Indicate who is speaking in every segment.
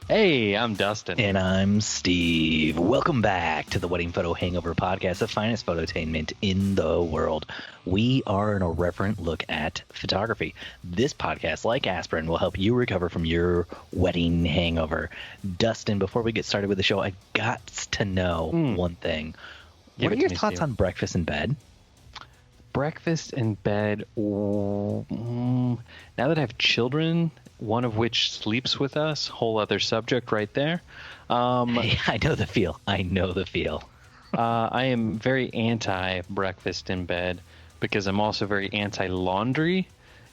Speaker 1: Hey, I'm Dustin.
Speaker 2: And I'm Steve. Welcome back to the Wedding Photo Hangover podcast, the finest phototainment in the world. We are an irreverent look at photography. This podcast, like aspirin, will help you recover from your wedding hangover. Dustin, before we get started with the show, I got to know one thing.
Speaker 1: Give
Speaker 2: What are
Speaker 1: it to
Speaker 2: your
Speaker 1: me,
Speaker 2: thoughts
Speaker 1: Steve.
Speaker 2: on breakfast in bed?
Speaker 1: Breakfast in bed. Now that I have children, one of which sleeps with us, whole other subject right there.
Speaker 2: Hey, I know the feel.
Speaker 1: I am very anti-breakfast in bed because I'm also very anti-laundry,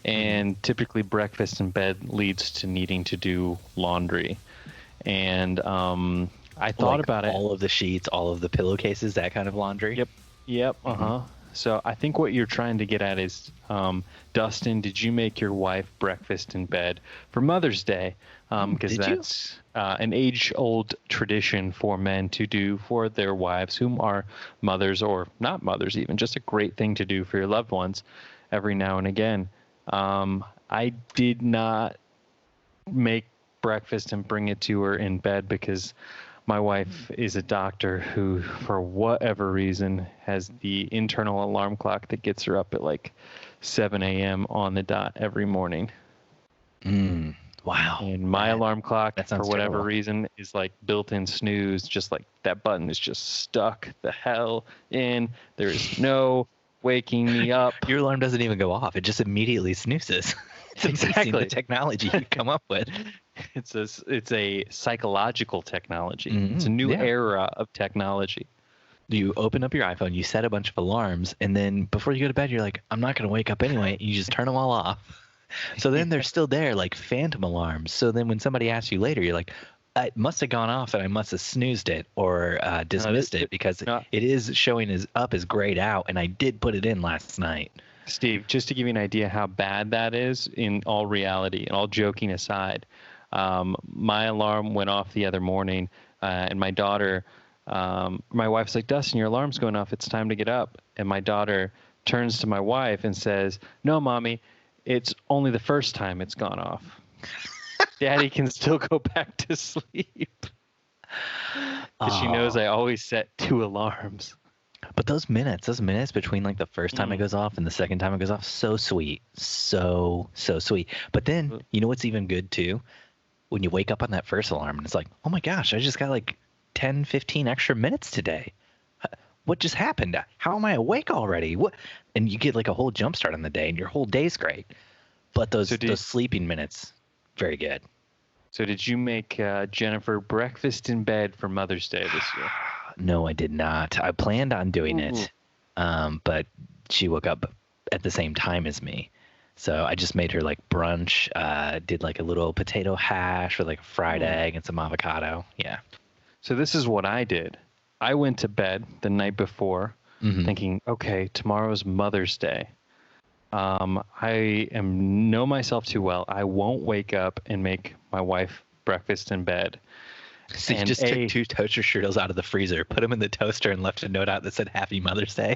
Speaker 1: and typically breakfast in bed leads to needing to do laundry. And I thought about it.
Speaker 2: All of the sheets, all of the pillowcases, that kind of laundry.
Speaker 1: Yep. So I think what you're trying to get at is, Dustin, did you make your wife breakfast in bed for Mother's Day? Because that's an age-old tradition for men to do for their wives, whom are mothers or not mothers even, just a great thing to do for your loved ones every now and again. I did not make breakfast and bring it to her in bed because my wife is a doctor who, for whatever reason, has the internal alarm clock that gets her up at like 7 a.m. on the dot every morning.
Speaker 2: Wow.
Speaker 1: And my alarm clock,
Speaker 2: that
Speaker 1: for
Speaker 2: sounds
Speaker 1: whatever
Speaker 2: terrible.
Speaker 1: reason, is like built-in snooze, just like that button is just stuck the hell in. There is no waking me up.
Speaker 2: Your alarm doesn't even go off. It just immediately snoozes. It's amazing
Speaker 1: Exactly.
Speaker 2: the technology you come up with.
Speaker 1: It's a psychological technology. It's a
Speaker 2: Mhm,
Speaker 1: new
Speaker 2: yeah.
Speaker 1: era of technology.
Speaker 2: You open up your iPhone, you set a bunch of alarms, and then before you go to bed, you're like, I'm not going to wake up anyway. You just turn them all off. So then they're still there, like phantom alarms. So then when somebody asks you later, you're like, it must have gone off and I must have snoozed it or dismissed it because
Speaker 1: no.
Speaker 2: it is showing as up as grayed out, and I did put it in last night.
Speaker 1: Steve, just to give you an idea how bad that is in all reality and all joking aside, my alarm went off the other morning, and my daughter, my wife's like, Dustin, your alarm's going off. It's time to get up. And my daughter turns to my wife and says, no, Mommy, it's only the first time it's gone off. Daddy can still go back to sleep. Because she knows I always set 2 alarms.
Speaker 2: But those minutes between like the first time it goes off and the second time it goes off, so sweet. So sweet. But then, you know what's even good too? When you wake up on that first alarm and it's like, oh my gosh, I just got like 10, 15 extra minutes today. What just happened? How am I awake already? What? And you get like a whole jump start on the day and your whole day's great. But those sleeping minutes, very good.
Speaker 1: So did you make Jennifer breakfast in bed for Mother's Day this year?
Speaker 2: No, I did not. I planned on doing it, but she woke up at the same time as me. So I just made her like brunch, did like a little potato hash with like a fried egg and some avocado. Yeah.
Speaker 1: So this is what I did. I went to bed the night before thinking, okay, tomorrow's Mother's Day. I know myself too well. I won't wake up and make my wife breakfast in bed.
Speaker 2: So you just took 2 toaster strudels out of the freezer, put them in the toaster, and left a note out that said Happy Mother's Day.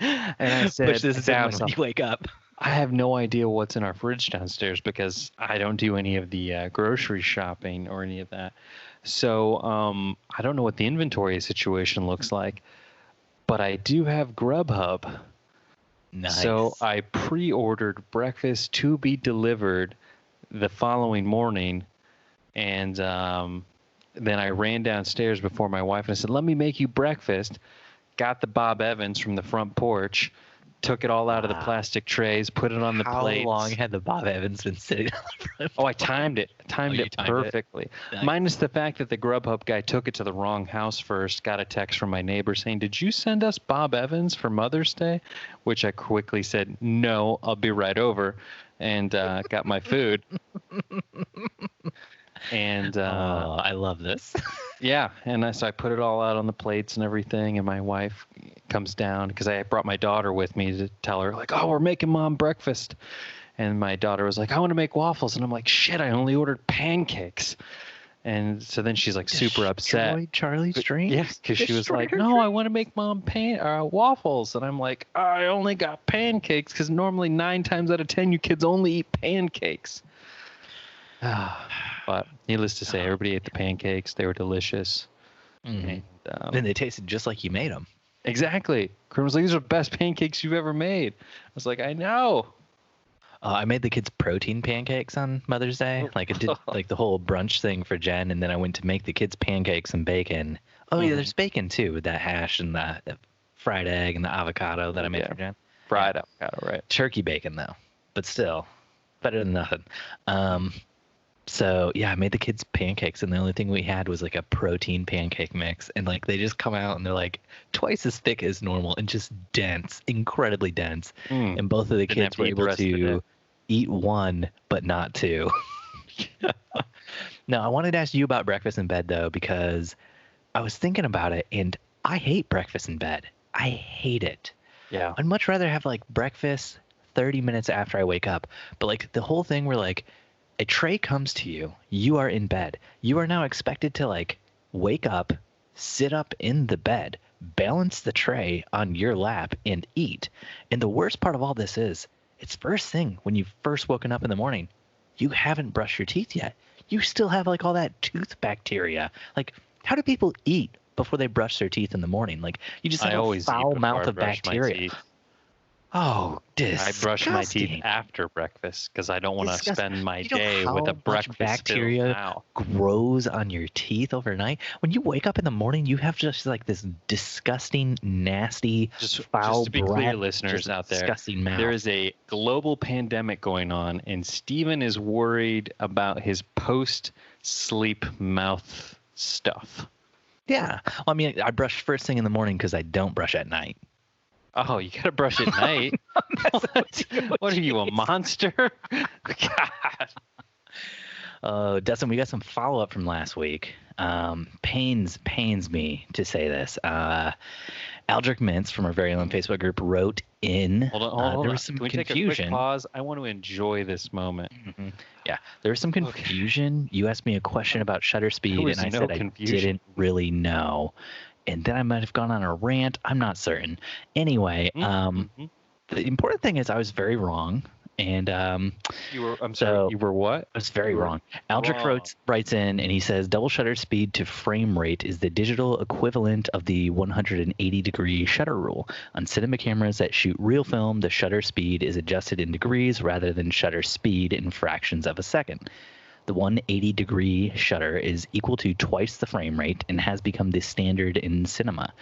Speaker 1: And I said,
Speaker 2: which this is when you wake up.
Speaker 1: I have no idea what's in our fridge downstairs because I don't do any of the grocery shopping or any of that. So I don't know what the inventory situation looks like, but I do have Grubhub.
Speaker 2: Nice.
Speaker 1: So I pre-ordered breakfast to be delivered the following morning. And then I ran downstairs before my wife and I said, let me make you breakfast. Got the Bob Evans from the front porch, took it all out of the plastic trays, put it on the plates.
Speaker 2: How long had the Bob Evans been sitting on the front
Speaker 1: porch? I timed it. Timed it perfectly.
Speaker 2: Nice.
Speaker 1: Minus the fact that the Grubhub guy took it to the wrong house first, got a text from my neighbor saying, did you send us Bob Evans for Mother's Day? Which I quickly said, no, I'll be right over, and got my food. And
Speaker 2: I love this.
Speaker 1: Yeah, and so I put it all out on the plates and everything, and my wife comes down because I brought my daughter with me to tell her, like, oh, we're making Mom breakfast. And my daughter was like, I want to make waffles. And I'm like, shit, I only ordered pancakes. And so then she's like super upset.
Speaker 2: Charlie's dream?
Speaker 1: Yeah, because she was like, no, I want to make Mom waffles. And I'm like, I only got pancakes because normally 9 times out of 10 you kids only eat pancakes. But needless to say, everybody ate the pancakes. They were delicious.
Speaker 2: Mhm.
Speaker 1: And,
Speaker 2: Then they tasted just like you made them.
Speaker 1: exactly. Corinne was like, "These are the best pancakes you've ever made." I was like, "I know."
Speaker 2: I made the kids protein pancakes on Mother's Day. Like I did like the whole brunch thing for Jen, and then I went to make the kids pancakes and bacon. Oh yeah, there's bacon too with that hash and the fried egg and the avocado that I made for Jen.
Speaker 1: Fried avocado, right?
Speaker 2: Turkey bacon though, but still better than nothing. So yeah, I made the kids pancakes, and the only thing we had was like a protein pancake mix, and like they just come out and they're like twice as thick as normal and just dense, incredibly dense. And both of the kids were able to eat one but not two. Now I wanted to ask you about breakfast in bed though, because I was thinking about it, and I hate breakfast in bed. I hate it.
Speaker 1: Yeah.
Speaker 2: I'd much rather have like breakfast 30 minutes after I wake up. But like the whole thing where like a tray comes to you, you are in bed. You are now expected to like wake up, sit up in the bed, balance the tray on your lap and eat. And the worst part of all this is it's first thing when you've first woken up in the morning. You haven't brushed your teeth yet. You still have like all that tooth bacteria. Like how do people eat before they brush their teeth in the morning? Like you just have a foul mouth of bacteria. Oh, disgusting.
Speaker 1: I brush my teeth after breakfast because I don't want to spend my day with a breakfast
Speaker 2: bacteria
Speaker 1: mouth.
Speaker 2: Grows on your teeth overnight. When you wake up in the morning, you have just like this disgusting, nasty, foul
Speaker 1: just to be clear, listeners out there,
Speaker 2: disgusting mouth.
Speaker 1: There is a global pandemic going on, and Steven is worried about his post-sleep mouth stuff.
Speaker 2: Yeah. Well, I mean, I brush first thing in the morning because I don't brush at night.
Speaker 1: Oh, you gotta brush at night. What are you, a monster?
Speaker 2: God. Dustin, we got some follow up from last week. Pains me to say this. Aldrich Mintz from our very own Facebook group wrote in.
Speaker 1: Hold on.
Speaker 2: There was some
Speaker 1: Can we
Speaker 2: confusion.
Speaker 1: take a quick pause? I want to enjoy this moment.
Speaker 2: Mm-hmm. Yeah, there was some confusion. Okay. You asked me a question about shutter speed, and I said I didn't really know. And then I might have gone on a rant. I'm not certain. Anyway, the important thing is I was very wrong. And
Speaker 1: you were what?
Speaker 2: I was very wrong. Aldrich writes in and he says double shutter speed to frame rate is the digital equivalent of the 180-degree shutter rule. On cinema cameras that shoot real film, the shutter speed is adjusted in degrees rather than shutter speed in fractions of a second. The 180-degree shutter is equal to twice the frame rate and has become the standard in cinema.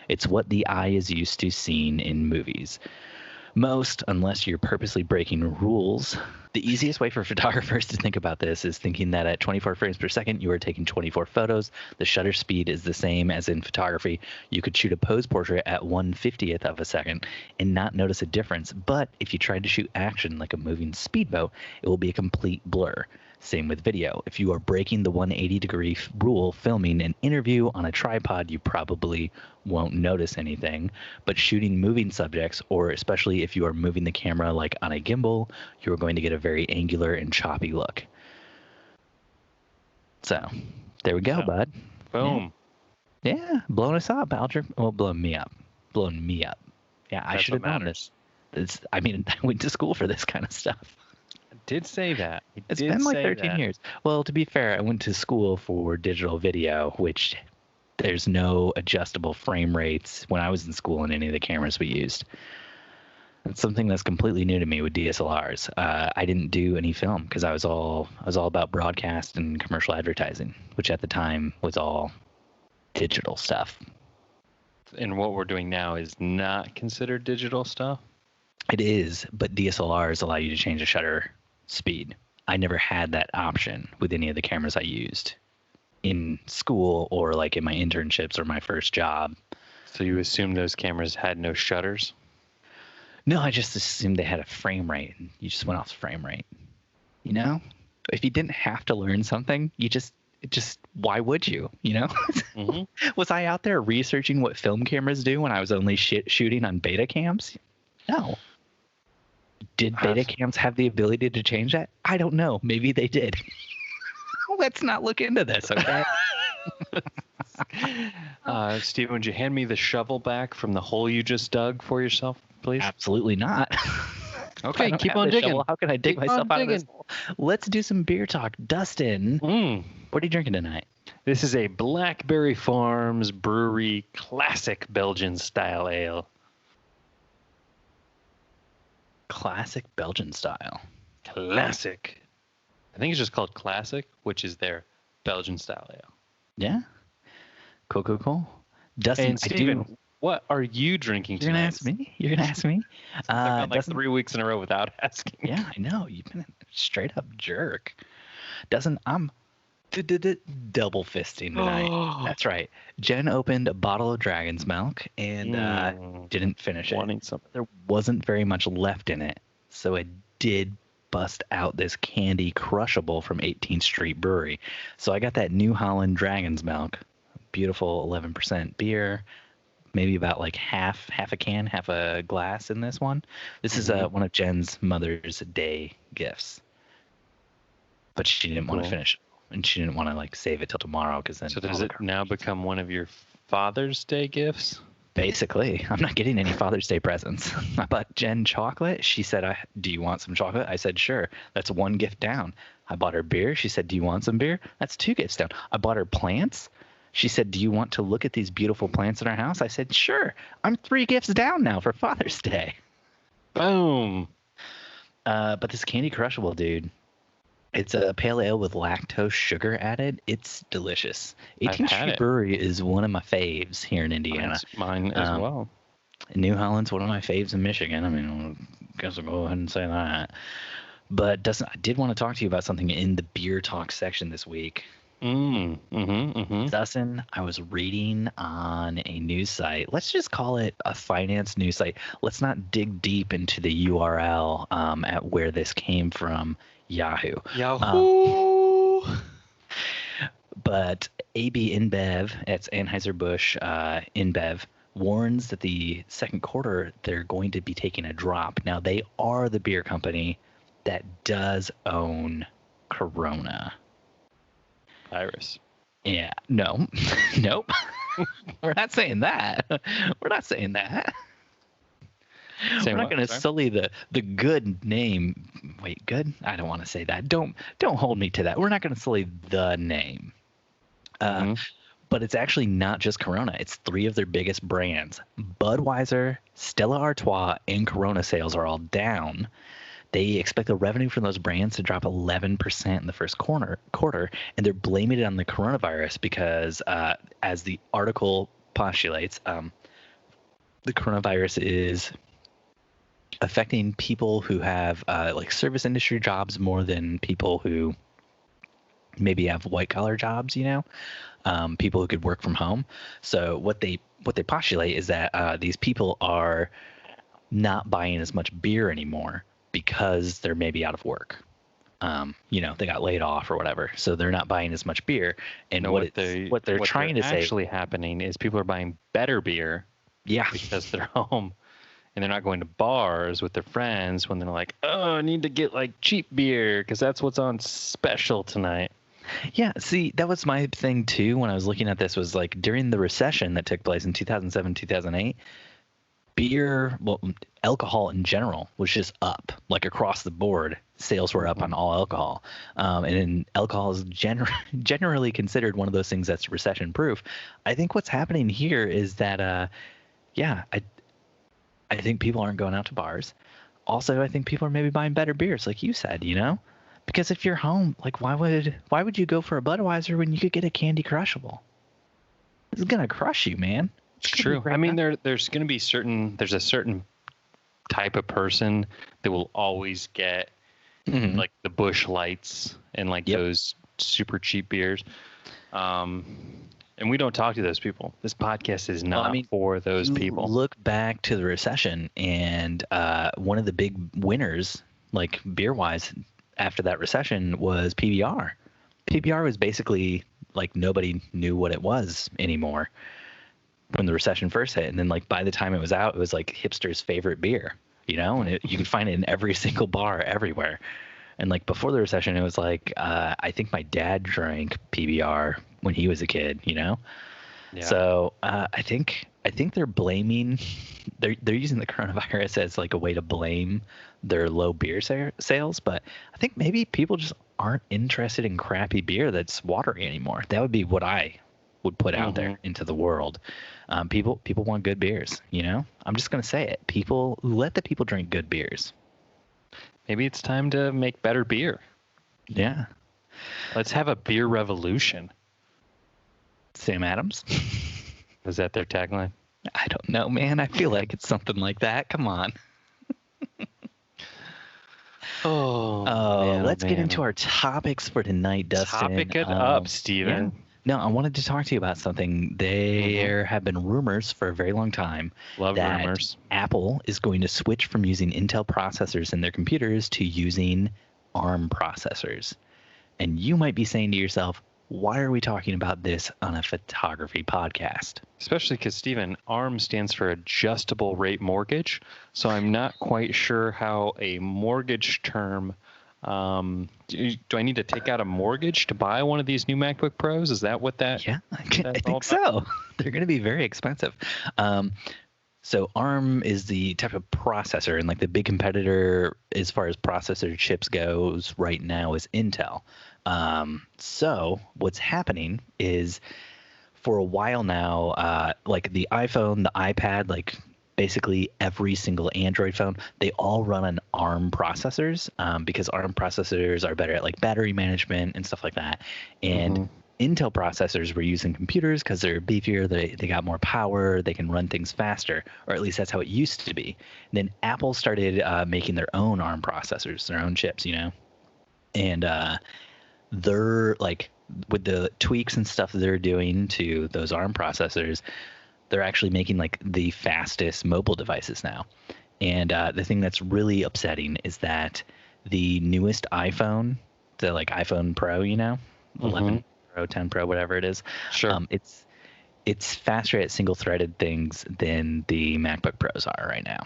Speaker 2: It's what the eye is used to seeing in movies. Most, unless you're purposely breaking rules. The easiest way for photographers to think about this is thinking that at 24 frames per second, you are taking 24 photos. The shutter speed is the same as in photography. You could shoot a pose portrait at 1/50th of a second and not notice a difference. But if you tried to shoot action like a moving speedboat, it will be a complete blur. Same with video. If you are breaking the 180-degree rule filming an interview on a tripod, you probably won't notice anything. But shooting moving subjects, or especially if you are moving the camera like on a gimbal, you're going to get a very angular and choppy look. So, there we go, bud.
Speaker 1: Boom.
Speaker 2: Yeah, blowing us up, Aldrich. Well, blowing me up. Yeah, I should have known this. I went to school for this kind of stuff.
Speaker 1: Did say that.
Speaker 2: It's been like 13 years. Well, to be fair, I went to school for digital video, which there's no adjustable frame rates when I was in school in any of the cameras we used. It's something that's completely new to me with DSLRs. I didn't do any film because I was all about broadcast and commercial advertising, which at the time was all digital stuff.
Speaker 1: And what we're doing now is not considered digital stuff?
Speaker 2: It is, but DSLRs allow you to change the shutter speed. I never had that option with any of the cameras I used in school or like in my internships or my first job.
Speaker 1: So you assume those cameras had no shutters?
Speaker 2: No, I just assumed they had a frame rate. You just went off the frame rate. You know? If you didn't have to learn something, why would you? You know? Mm-hmm. Was I out there researching what film cameras do when I was only shooting on beta cams? No. Did beta cams have the ability to change that? I don't know. Maybe they did. Let's not look into this, okay?
Speaker 1: Steven, would you hand me the shovel back from the hole you just dug for yourself, please?
Speaker 2: Absolutely not.
Speaker 1: Okay,
Speaker 2: don't
Speaker 1: keep
Speaker 2: have
Speaker 1: on
Speaker 2: the
Speaker 1: digging.
Speaker 2: shovel, how can I dig
Speaker 1: Keep
Speaker 2: myself
Speaker 1: on
Speaker 2: out of this
Speaker 1: digging.
Speaker 2: hole? Let's do some beer talk. Dustin, what are you drinking tonight?
Speaker 1: This is a Blackberry Farms Brewery Classic Belgian style ale.
Speaker 2: Classic Belgian style.
Speaker 1: Classic. I think it's just called Classic, which is their Belgian style ale.
Speaker 2: Yeah. Cool. Dustin,
Speaker 1: And Steven, what are you drinking
Speaker 2: You're
Speaker 1: tonight?
Speaker 2: gonna ask me? You're gonna ask me?
Speaker 1: I've gone like
Speaker 2: Dustin,
Speaker 1: 3 weeks in a row without asking.
Speaker 2: yeah, I know. You've been a straight up jerk. Dustin, I'm double fisting tonight. That's right. Jen opened a bottle of Dragon's Milk and didn't finish it.
Speaker 1: Wanting something.
Speaker 2: There wasn't very much left in it, so I did bust out this Candy Crushable from 18th Street Brewery. So I got that New Holland Dragon's Milk, beautiful 11% beer, maybe about like half a can, half a glass in this one. This is one of Jen's Mother's Day gifts, but she didn't want to finish it, and she didn't want to like save it till tomorrow because then.
Speaker 1: So does it now become one of your Father's Day gifts?
Speaker 2: Basically, I'm not getting any Father's Day presents. I bought Jen chocolate. She said, do you want some chocolate? I said, sure. That's one gift down. I bought her beer. She said, do you want some beer? That's two gifts down. I bought her plants. She said, do you want to look at these beautiful plants in our house? I said, sure. I'm 3 gifts down now for Father's Day.
Speaker 1: Boom.
Speaker 2: But this Candy Crushable, dude, it's a pale ale with lactose sugar added. It's delicious. 18th Street Brewery is one of my faves here in Indiana.
Speaker 1: Mine as well.
Speaker 2: New Holland's one of my faves in Michigan. I mean, I guess I'll go ahead and say that. But Dustin, I did want to talk to you about something in the beer talk section this week. Dustin, I was reading on a news site. Let's just call it a finance news site. Let's not dig deep into the URL at where this came from. Yahoo. But AB InBev, it's Anheuser-Busch InBev, warns that the second quarter they're going to be taking a drop. Now, they are the beer company that does own Corona.
Speaker 1: Virus.
Speaker 2: Yeah. No. Nope. We're not saying that. We're not saying that. We're not going to sully the good name. Wait, good? I don't want to say that. Don't hold me to that. We're not going to sully the name. But it's actually not just Corona. It's 3 of their biggest brands. Budweiser, Stella Artois, and Corona sales are all down. They expect the revenue from those brands to drop 11% in the first quarter, and they're blaming it on the coronavirus because, as the article postulates, the coronavirus is affecting people who have like service industry jobs more than people who maybe have white collar jobs, people who could work from home. So what they postulate is that these people are not buying as much beer anymore because they're maybe out of work. They got laid off or whatever, so they're not buying as much beer. And what they're trying to say
Speaker 1: actually happening is people are buying better beer, because they're home and they're not going to bars with their friends when they're like, oh, I need to get like cheap beer because that's what's on special tonight.
Speaker 2: Yeah, see, that was my thing too when I was looking at this, was like during the recession that took place in 2007, 2008, beer, alcohol in general was just up, like across the board. Sales were up on all alcohol. And alcohol is generally considered one of those things that's recession proof. I think what's happening here is that, I think people aren't going out to bars. Also, I think people are maybe buying better beers, like you said, because if you're home, like why would you go for a Budweiser when you could get a Candy Crushable? It's gonna crush you, man.
Speaker 1: It's true. I mean, there's going to be there's a certain type of person that will always get like the Busch Lights and like those super cheap beers. And we don't talk to those people. This podcast is not for those people.
Speaker 2: Look back to the recession, and one of the big winners, like beer-wise, after that recession was PBR. PBR was basically like nobody knew what it was anymore when the recession first hit. And then like by the time it was out, it was like hipster's favorite beer, and you could find it in every single bar everywhere. And like before the recession, it was like, I think my dad drank PBR when he was a kid, Yeah. So I think they're blaming, they're using the coronavirus as like a way to blame their low beer sales, but I think maybe people just aren't interested in crappy beer that's watery anymore. That would be what I would put out there into the world. People want good beers, you know? I'm just going to say it. Let the people drink good beers.
Speaker 1: Maybe it's time to make better beer.
Speaker 2: Yeah.
Speaker 1: Let's have a beer revolution.
Speaker 2: Sam Adams?
Speaker 1: Is that their tagline?
Speaker 2: I don't know, man. I feel like it's something like that. Come on. Let's get into our topics for tonight, Dustin.
Speaker 1: Topic it up, Steven.
Speaker 2: Yeah. No, I wanted to talk to you about something. There have been rumors for a very long time that
Speaker 1: rumors.
Speaker 2: Apple is going to switch from using Intel processors in their computers to using ARM processors. And you might be saying to yourself, why are we talking about this on a photography podcast?
Speaker 1: Especially because, Steven, ARM stands for adjustable rate mortgage. So I'm not quite sure how a mortgage term... do I need to take out a mortgage to buy one of these new MacBook Pros? Is that what that?
Speaker 2: Yeah, I think so. They're going to be very expensive. So ARM is the type of processor, and like the big competitor as far as processor chips goes right now is Intel. So what's happening is for a while now, like the iPhone, the iPad, like basically every single Android phone, they all run on ARM processors because ARM processors are better at like battery management and stuff like that. And Intel processors were used in computers because they're beefier, they got more power, they can run things faster, or at least that's how it used to be. And then Apple started making their own ARM processors, their own chips, you know? And they're like, with the tweaks and stuff they're doing to those ARM processors, they're actually making like the fastest mobile devices now. And the thing that's really upsetting is that the newest iPhone, the like iPhone Pro, you know, 11 Pro, 10 Pro, whatever it is.
Speaker 1: Sure.
Speaker 2: It's faster at single-threaded things than the MacBook Pros are right now.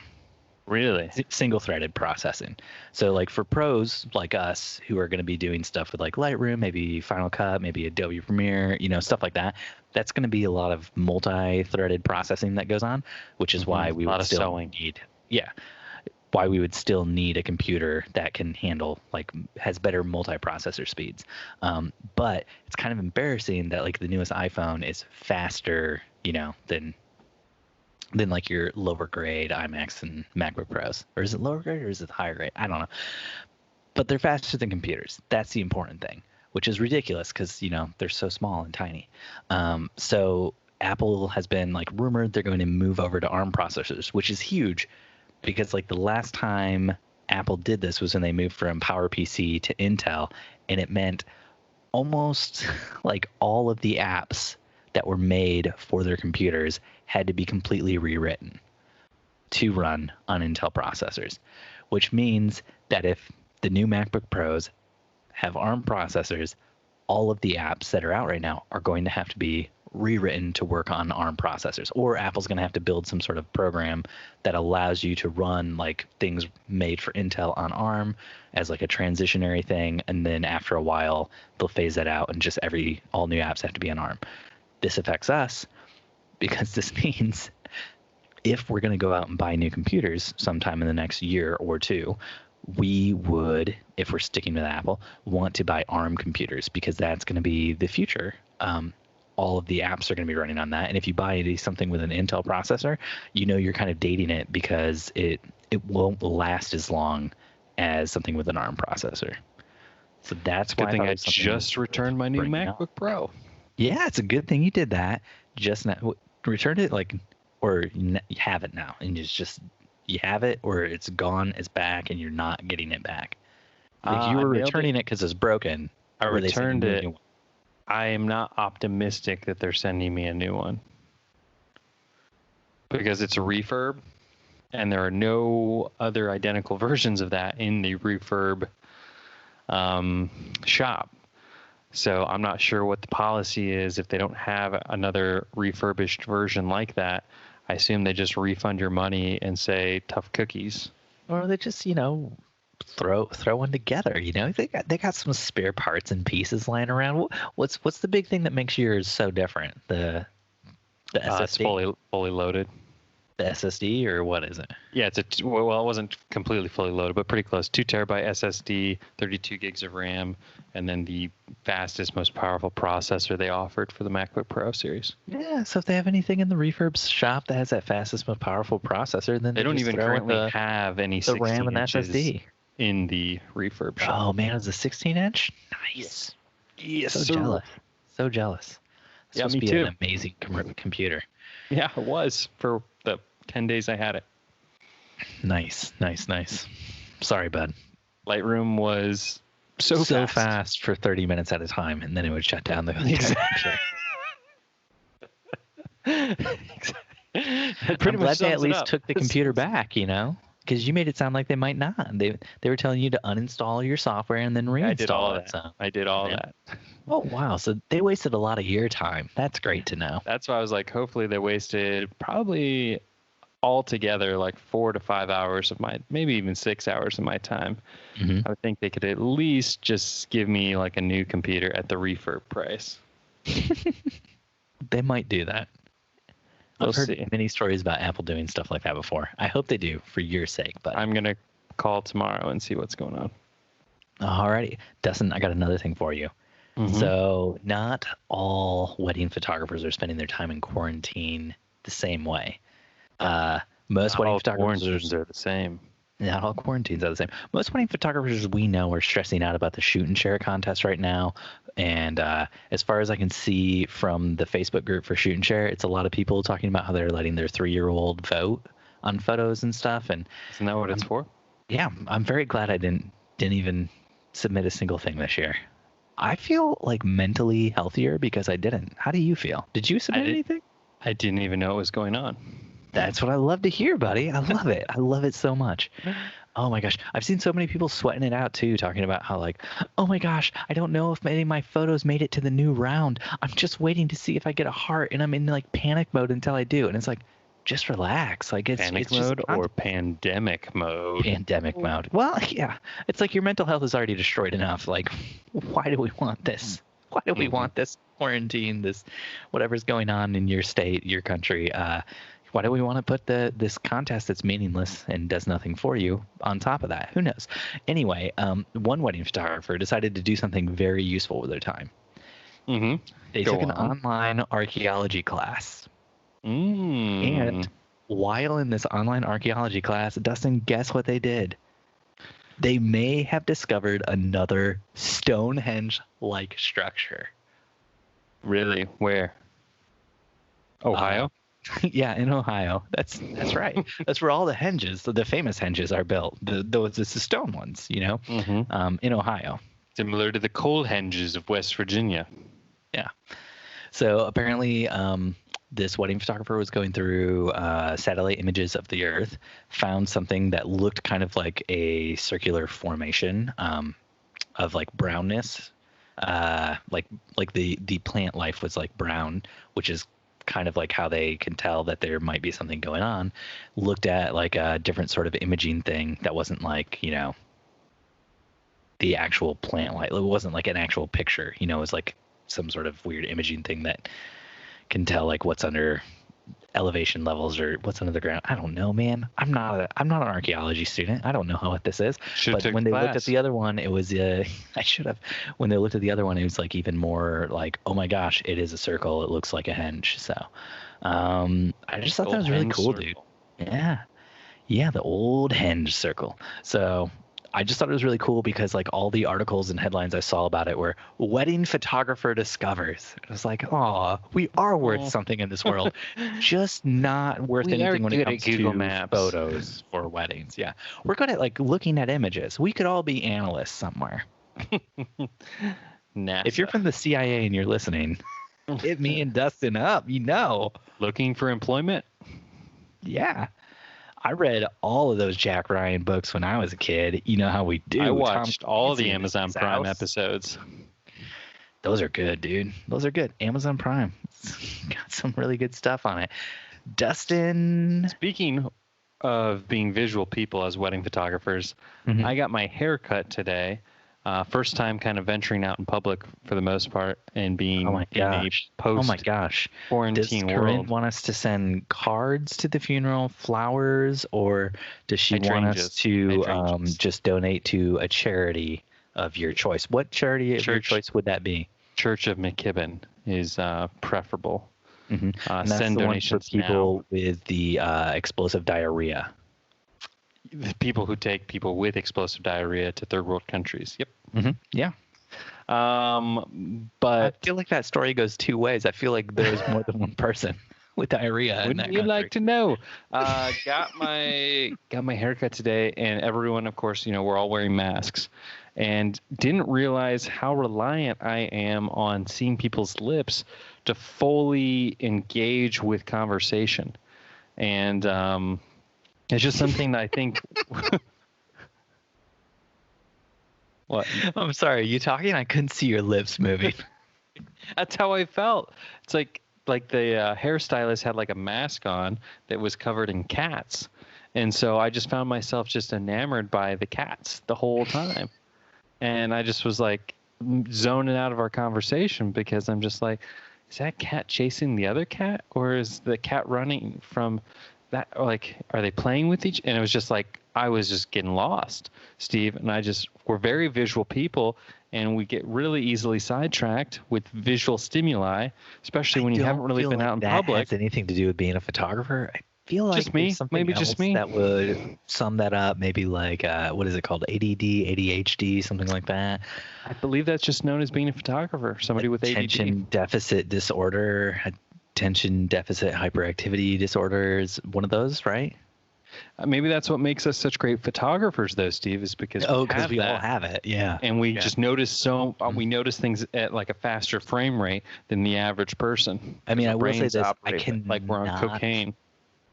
Speaker 1: Really?
Speaker 2: Single-threaded processing. So like for pros like us who are going to be doing stuff with like Lightroom, maybe Final Cut, maybe Adobe Premiere, you know, stuff like that, that's going to be a lot of multi-threaded processing that goes on, which is why we would still need, why we would still need a computer that can handle, like, has better multi-processor speeds. But it's kind of embarrassing that like the newest iPhone is faster, you know, than like your lower grade iMacs and MacBook Pros. Or is it lower grade or is it higher grade? I don't know. But they're faster than computers. That's the important thing, which is ridiculous because, you know, they're so small and tiny. So Apple has been like rumored they're going to move over to ARM processors, which is huge because like the last time Apple did this was when they moved from PowerPC to Intel, and it meant almost like all of the apps that were made for their computers had to be completely rewritten to run on Intel processors, which means that if the new MacBook Pros have ARM processors, all of the apps that are out right now are going to have to be rewritten to work on ARM processors, or Apple's going to have to build some sort of program that allows you to run like things made for Intel on ARM as like a transitionary thing, and then after a while they'll phase that out and just all new apps have to be on ARM. This affects us because this means if we're going to go out and buy new computers sometime in the next year or two, we would, if we're sticking with Apple, want to buy ARM computers because that's going to be the future. All of the apps are going to be running on that. And if you buy something with an Intel processor, you know you're kind of dating it because it won't last as long as something with an ARM processor. So that's why
Speaker 1: good thing I just returned my new MacBook Pro.
Speaker 2: Yeah, it's a good thing you did that. Just now, returned it or you have it now, and you have it, or it's gone, it's back, and you're not getting it back. Like you were returning it because it's broken.
Speaker 1: I returned it. I am not optimistic that they're sending me a new one because it's a refurb, and there are no other identical versions of that in the refurb shop. So I'm not sure what the policy is if they don't have another refurbished version like that. I assume they just refund your money and say tough cookies.
Speaker 2: Or they just, you know, throw one together. You know, they got some spare parts and pieces lying around. What's the big thing that makes yours so different? The SSD?
Speaker 1: It's fully loaded.
Speaker 2: The SSD or what is it?
Speaker 1: Yeah, well, it wasn't completely fully loaded, but pretty close. 2 terabyte SSD, 32 gigs of RAM, and then the fastest, most powerful processor they offered for the MacBook Pro series.
Speaker 2: Yeah, so if they have anything in the refurb shop that has that fastest, most powerful processor, then
Speaker 1: they don't even currently have any
Speaker 2: the
Speaker 1: 16
Speaker 2: RAM and
Speaker 1: inches
Speaker 2: SSD
Speaker 1: in the refurb shop.
Speaker 2: Oh man, it was a 16-inch. Nice.
Speaker 1: Yes,
Speaker 2: so jealous. So jealous. This must be an amazing computer.
Speaker 1: Yeah, it was for the 10 days I had it.
Speaker 2: Nice. Sorry, bud.
Speaker 1: Lightroom was so
Speaker 2: fast for 30 minutes at a time, and then it would shut down the
Speaker 1: exactly.
Speaker 2: I'm glad they at least took the computer back, you know? Because you made it sound like they might not. They were telling you to uninstall your software and then reinstall it. So.
Speaker 1: I did all that.
Speaker 2: Oh, wow. So they wasted a lot of your time. That's great to know.
Speaker 1: That's why I was like, hopefully they wasted probably altogether like 4 to 5 hours of maybe even 6 hours of my time.
Speaker 2: Mm-hmm.
Speaker 1: I would think they could at least just give me like a new computer at the refurb price.
Speaker 2: They might do that.
Speaker 1: We'll
Speaker 2: I've heard
Speaker 1: see.
Speaker 2: many stories about Apple doing stuff like that before. I hope they do for your sake. But
Speaker 1: I'm going to call tomorrow and see what's going on.
Speaker 2: Alrighty. Dustin, I got another thing for you. Mm-hmm. So not all wedding photographers are spending their time in quarantine the same way. Most wedding photographers
Speaker 1: are the same.
Speaker 2: Not all quarantines are the same. Most wedding photographers we know are stressing out about the shoot and share contest right now. And as far as I can see from the Facebook group for shoot and share, it's a lot of people talking about how they're letting their 3-year-old vote on photos and stuff. And
Speaker 1: isn't that what it's for?
Speaker 2: Yeah, I'm very glad I didn't even submit a single thing this year. I feel like mentally healthier because I didn't. How do you feel? Did you submit anything?
Speaker 1: I didn't even know what was going on.
Speaker 2: That's what I love to hear, buddy. I love it. I love it so much. Oh my gosh. I've seen so many people sweating it out too, talking about how like, oh my gosh, I don't know if any of my photos made it to the new round. I'm just waiting to see if I get a heart, and I'm in like panic mode until I do. And it's like, just relax. Like it's
Speaker 1: panic
Speaker 2: mode
Speaker 1: or pandemic mode.
Speaker 2: Pandemic mode. Well, yeah. It's like your mental health is already destroyed enough. Like, why do we want this? Why do we want this quarantine, this whatever's going on in your state, your country? Why do we want to put this contest that's meaningless and does nothing for you on top of that? Who knows? Anyway, one wedding photographer decided to do something very useful with their time.
Speaker 1: Mm-hmm.
Speaker 2: They took an online archaeology class. And while in this online archaeology class, Dustin, guess what they did? They may have discovered another Stonehenge-like structure.
Speaker 1: Really? Where? Ohio?
Speaker 2: Yeah, in Ohio. That's right. That's where all the henges, the famous henges, are built. Those the stone ones, you know, in Ohio.
Speaker 1: Similar to the coal henges of West Virginia.
Speaker 2: Yeah. So apparently, this wedding photographer was going through satellite images of the Earth, found something that looked kind of like a circular formation of like brownness, like the plant life was like brown, which is kind of like how they can tell that there might be something going on. Looked at like a different sort of imaging thing that wasn't like, you know, the actual plant life. It wasn't like an actual picture, you know, it was like some sort of weird imaging thing that can tell like what's under elevation levels or what's under the ground. I don't know, man. I'm not an archaeology student. I don't know what this is. But when they looked at the other one, it was I should have. When they looked at the other one, it was like even more like, oh my gosh, it is a circle. It looks like a henge. So I just thought that was really cool, dude. Yeah, the old henge circle. So I just thought it was really cool because like all the articles and headlines I saw about it were wedding photographer discovers. It was like, oh, we are worth something in this world, just not worth anything when it comes to Google Maps photos for weddings. Yeah, we're good at like looking at images. We could all be analysts somewhere. If you're from the CIA and you're listening, hit me and Dustin up. You know,
Speaker 1: looking for employment.
Speaker 2: Yeah. I read all of those Jack Ryan books when I was a kid. You know how we do.
Speaker 1: I watched all the Amazon Prime episodes.
Speaker 2: Those are good, dude. Those are good. Amazon Prime. Got some really good stuff on it. Dustin.
Speaker 1: Speaking of being visual people as wedding photographers, I got my hair cut today. First time kind of venturing out in public for the most part and being
Speaker 2: Oh my
Speaker 1: in a
Speaker 2: gosh. Oh my gosh. Does
Speaker 1: post-quarantine
Speaker 2: Corinne
Speaker 1: world.
Speaker 2: want us to send cards to the funeral, flowers, or does she want us to
Speaker 1: Hydrangeas.
Speaker 2: just donate to a charity of your choice? What charity of your choice would that be?
Speaker 1: Church of McKibben is preferable.
Speaker 2: And that's
Speaker 1: Send
Speaker 2: the one for
Speaker 1: donations
Speaker 2: people
Speaker 1: now.
Speaker 2: with the explosive diarrhea.
Speaker 1: The people who take people with explosive diarrhea to third world countries. Yep.
Speaker 2: Yeah.
Speaker 1: But
Speaker 2: I feel like that story goes two ways. I feel like there's more than one person with diarrhea in that
Speaker 1: wouldn't you
Speaker 2: country.
Speaker 1: like to know? Got my haircut today, and everyone, of course, we're all wearing masks, and didn't realize how reliant I am on seeing people's lips to fully engage with conversation, and it's just something that I think. What?
Speaker 2: I'm sorry, are you talking? I couldn't see your lips moving.
Speaker 1: That's how I felt. It's like the hairstylist had like a mask on that was covered in cats, and so I just found myself just enamored by the cats the whole time, and I just was like zoning out of our conversation because I'm just like, is that cat chasing the other cat, or is the cat running from that? Like, are they playing with each? And it was just like I was just getting lost, Steve, and we're very visual people. And we get really easily sidetracked with visual stimuli, especially when you haven't really been out in public.
Speaker 2: Has anything to do with being a photographer? I feel like
Speaker 1: just me, maybe just me.
Speaker 2: That would sum that up. Maybe like what is it called? ADD, ADHD, something like that.
Speaker 1: I believe that's just known as being a photographer. Somebody with ADD.
Speaker 2: Attention deficit disorder, attention deficit hyperactivity disorders. One of those, right?
Speaker 1: Maybe that's what makes us such great photographers, though, Steve, is because
Speaker 2: we all have it, yeah.
Speaker 1: And we just notice we notice things at like a faster frame rate than the average person.
Speaker 2: I mean, I will say this: I
Speaker 1: like we're on cocaine.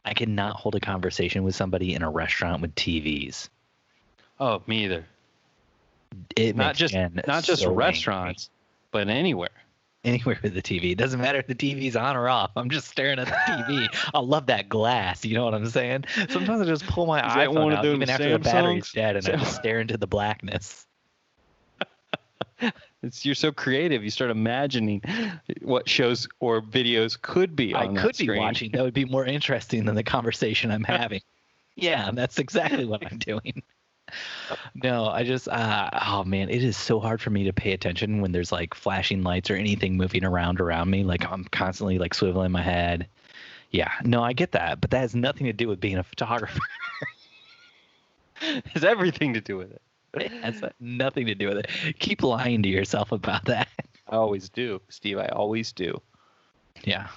Speaker 2: I cannot hold a conversation with somebody in a restaurant with TVs.
Speaker 1: Oh, me either.
Speaker 2: Not just
Speaker 1: restaurants, but anywhere.
Speaker 2: Anywhere with the TV. It doesn't matter if the TV's on or off. I'm just staring at the TV. I love that glass. You know what I'm saying? Sometimes I just pull my iPhone out even after the battery's dead, and I just stare into the blackness.
Speaker 1: You're so creative. You start imagining what shows or videos could be on
Speaker 2: I could be watching. That would be more interesting than the conversation I'm having. Yeah, that's exactly what I'm doing. No, I just oh man, it is so hard for me to pay attention when there's like flashing lights or anything moving around me. Like I'm constantly like swiveling my head. Yeah, no, I get that, but that has nothing to do with being a photographer.
Speaker 1: It has everything to do with it.
Speaker 2: It has nothing to do with it. Keep lying to yourself about that.
Speaker 1: I always do, Steve. I always do.
Speaker 2: Yeah.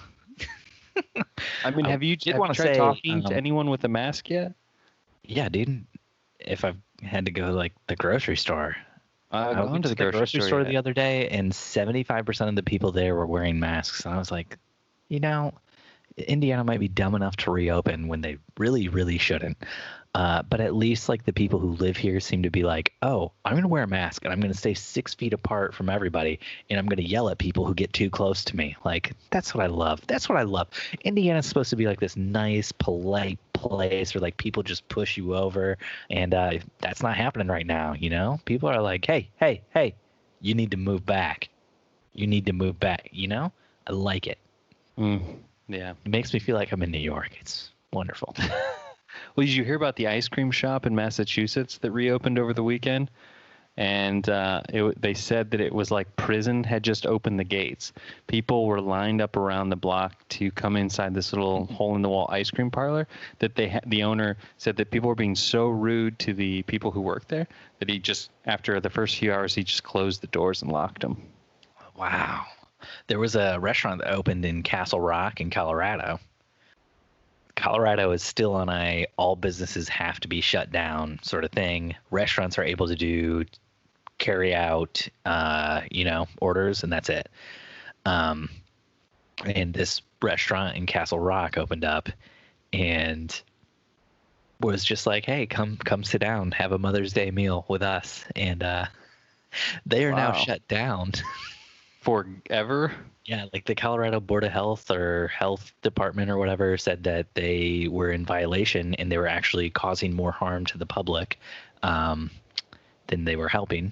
Speaker 1: I mean, have you tried talking to anyone with a mask yet?
Speaker 2: Yeah, dude. If I've had to go like the grocery store.
Speaker 1: I went to the grocery
Speaker 2: store the other day, and 75% of the people there were wearing masks. And I was like, Indiana might be dumb enough to reopen when they really, really shouldn't. But at least like the people who live here seem to be like, oh, I'm going to wear a mask and I'm going to stay 6 feet apart from everybody. And I'm going to yell at people who get too close to me. Like, that's what I love. That's what I love. Indiana's supposed to be like this nice, polite place where like people just push you over. And that's not happening right now. People are like, hey, you need to move back. You need to move back. I like it.
Speaker 1: Yeah.
Speaker 2: It makes me feel like I'm in New York. It's wonderful.
Speaker 1: Well, did you hear about the ice cream shop in Massachusetts that reopened over the weekend? And they said that it was like prison had just opened the gates. People were lined up around the block to come inside this little hole-in-the-wall ice cream parlor that the owner said that people were being so rude to the people who worked there that he just, after the first few hours, he just closed the doors and locked them.
Speaker 2: Wow. There was a restaurant that opened in Castle Rock in Colorado. Colorado is still on a all businesses have to be shut down sort of thing. Restaurants are able to do carry out, orders, and that's it. And this restaurant in Castle Rock opened up and was just like, hey, come sit down, have a Mother's Day meal with us. And they are now shut down.
Speaker 1: Forever?
Speaker 2: Yeah, like the Colorado Board of Health or Health Department or whatever said that they were in violation and they were actually causing more harm to the public than they were helping.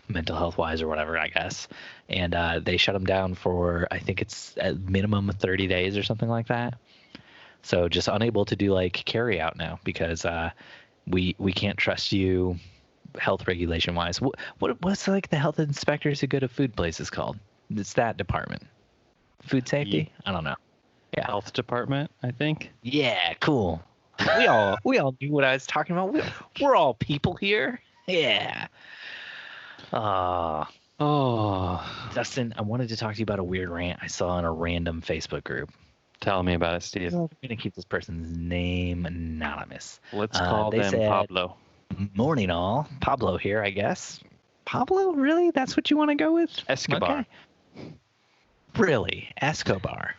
Speaker 2: mental health wise or whatever, I guess. And they shut him down for, I think it's at minimum 30 days or something like that. So just unable to do like carry out now because we can't trust you health regulation wise. What's like the health inspectors who go to food places called? It's that department. Food safety? I don't know. Yeah.
Speaker 1: Health department, I think.
Speaker 2: Yeah, cool. We all knew what I was talking about. We're all people here. Yeah. Oh, Dustin, I wanted to talk to you about a weird rant I saw in a random Facebook group.
Speaker 1: Tell me about it, Steve.
Speaker 2: I'm going to keep this person's name anonymous.
Speaker 1: Let's call them Pablo.
Speaker 2: Morning all. Pablo here, I guess. Pablo? Really? That's what you want to go with?
Speaker 1: Escobar.
Speaker 2: Okay. Really? Escobar.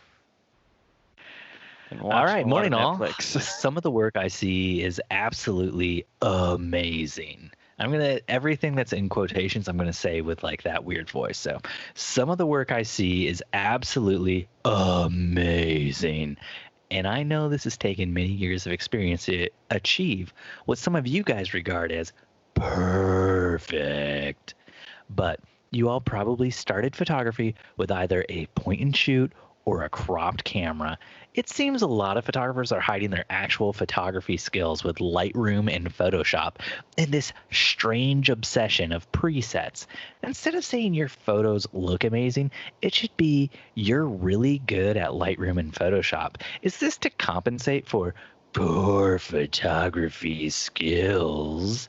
Speaker 1: All right, morning all.
Speaker 2: Some of the work I see is absolutely amazing. Everything that's in quotations, I'm going to say with like that weird voice. So some of the work I see is absolutely amazing. And I know this has taken many years of experience to achieve what some of you guys regard as perfect. But you all probably started photography with either a point and shoot or a cropped camera. It seems a lot of photographers are hiding their actual photography skills with Lightroom and Photoshop and this strange obsession of presets. Instead of saying your photos look amazing, it should be you're really good at Lightroom and Photoshop. Is this to compensate for poor photography skills?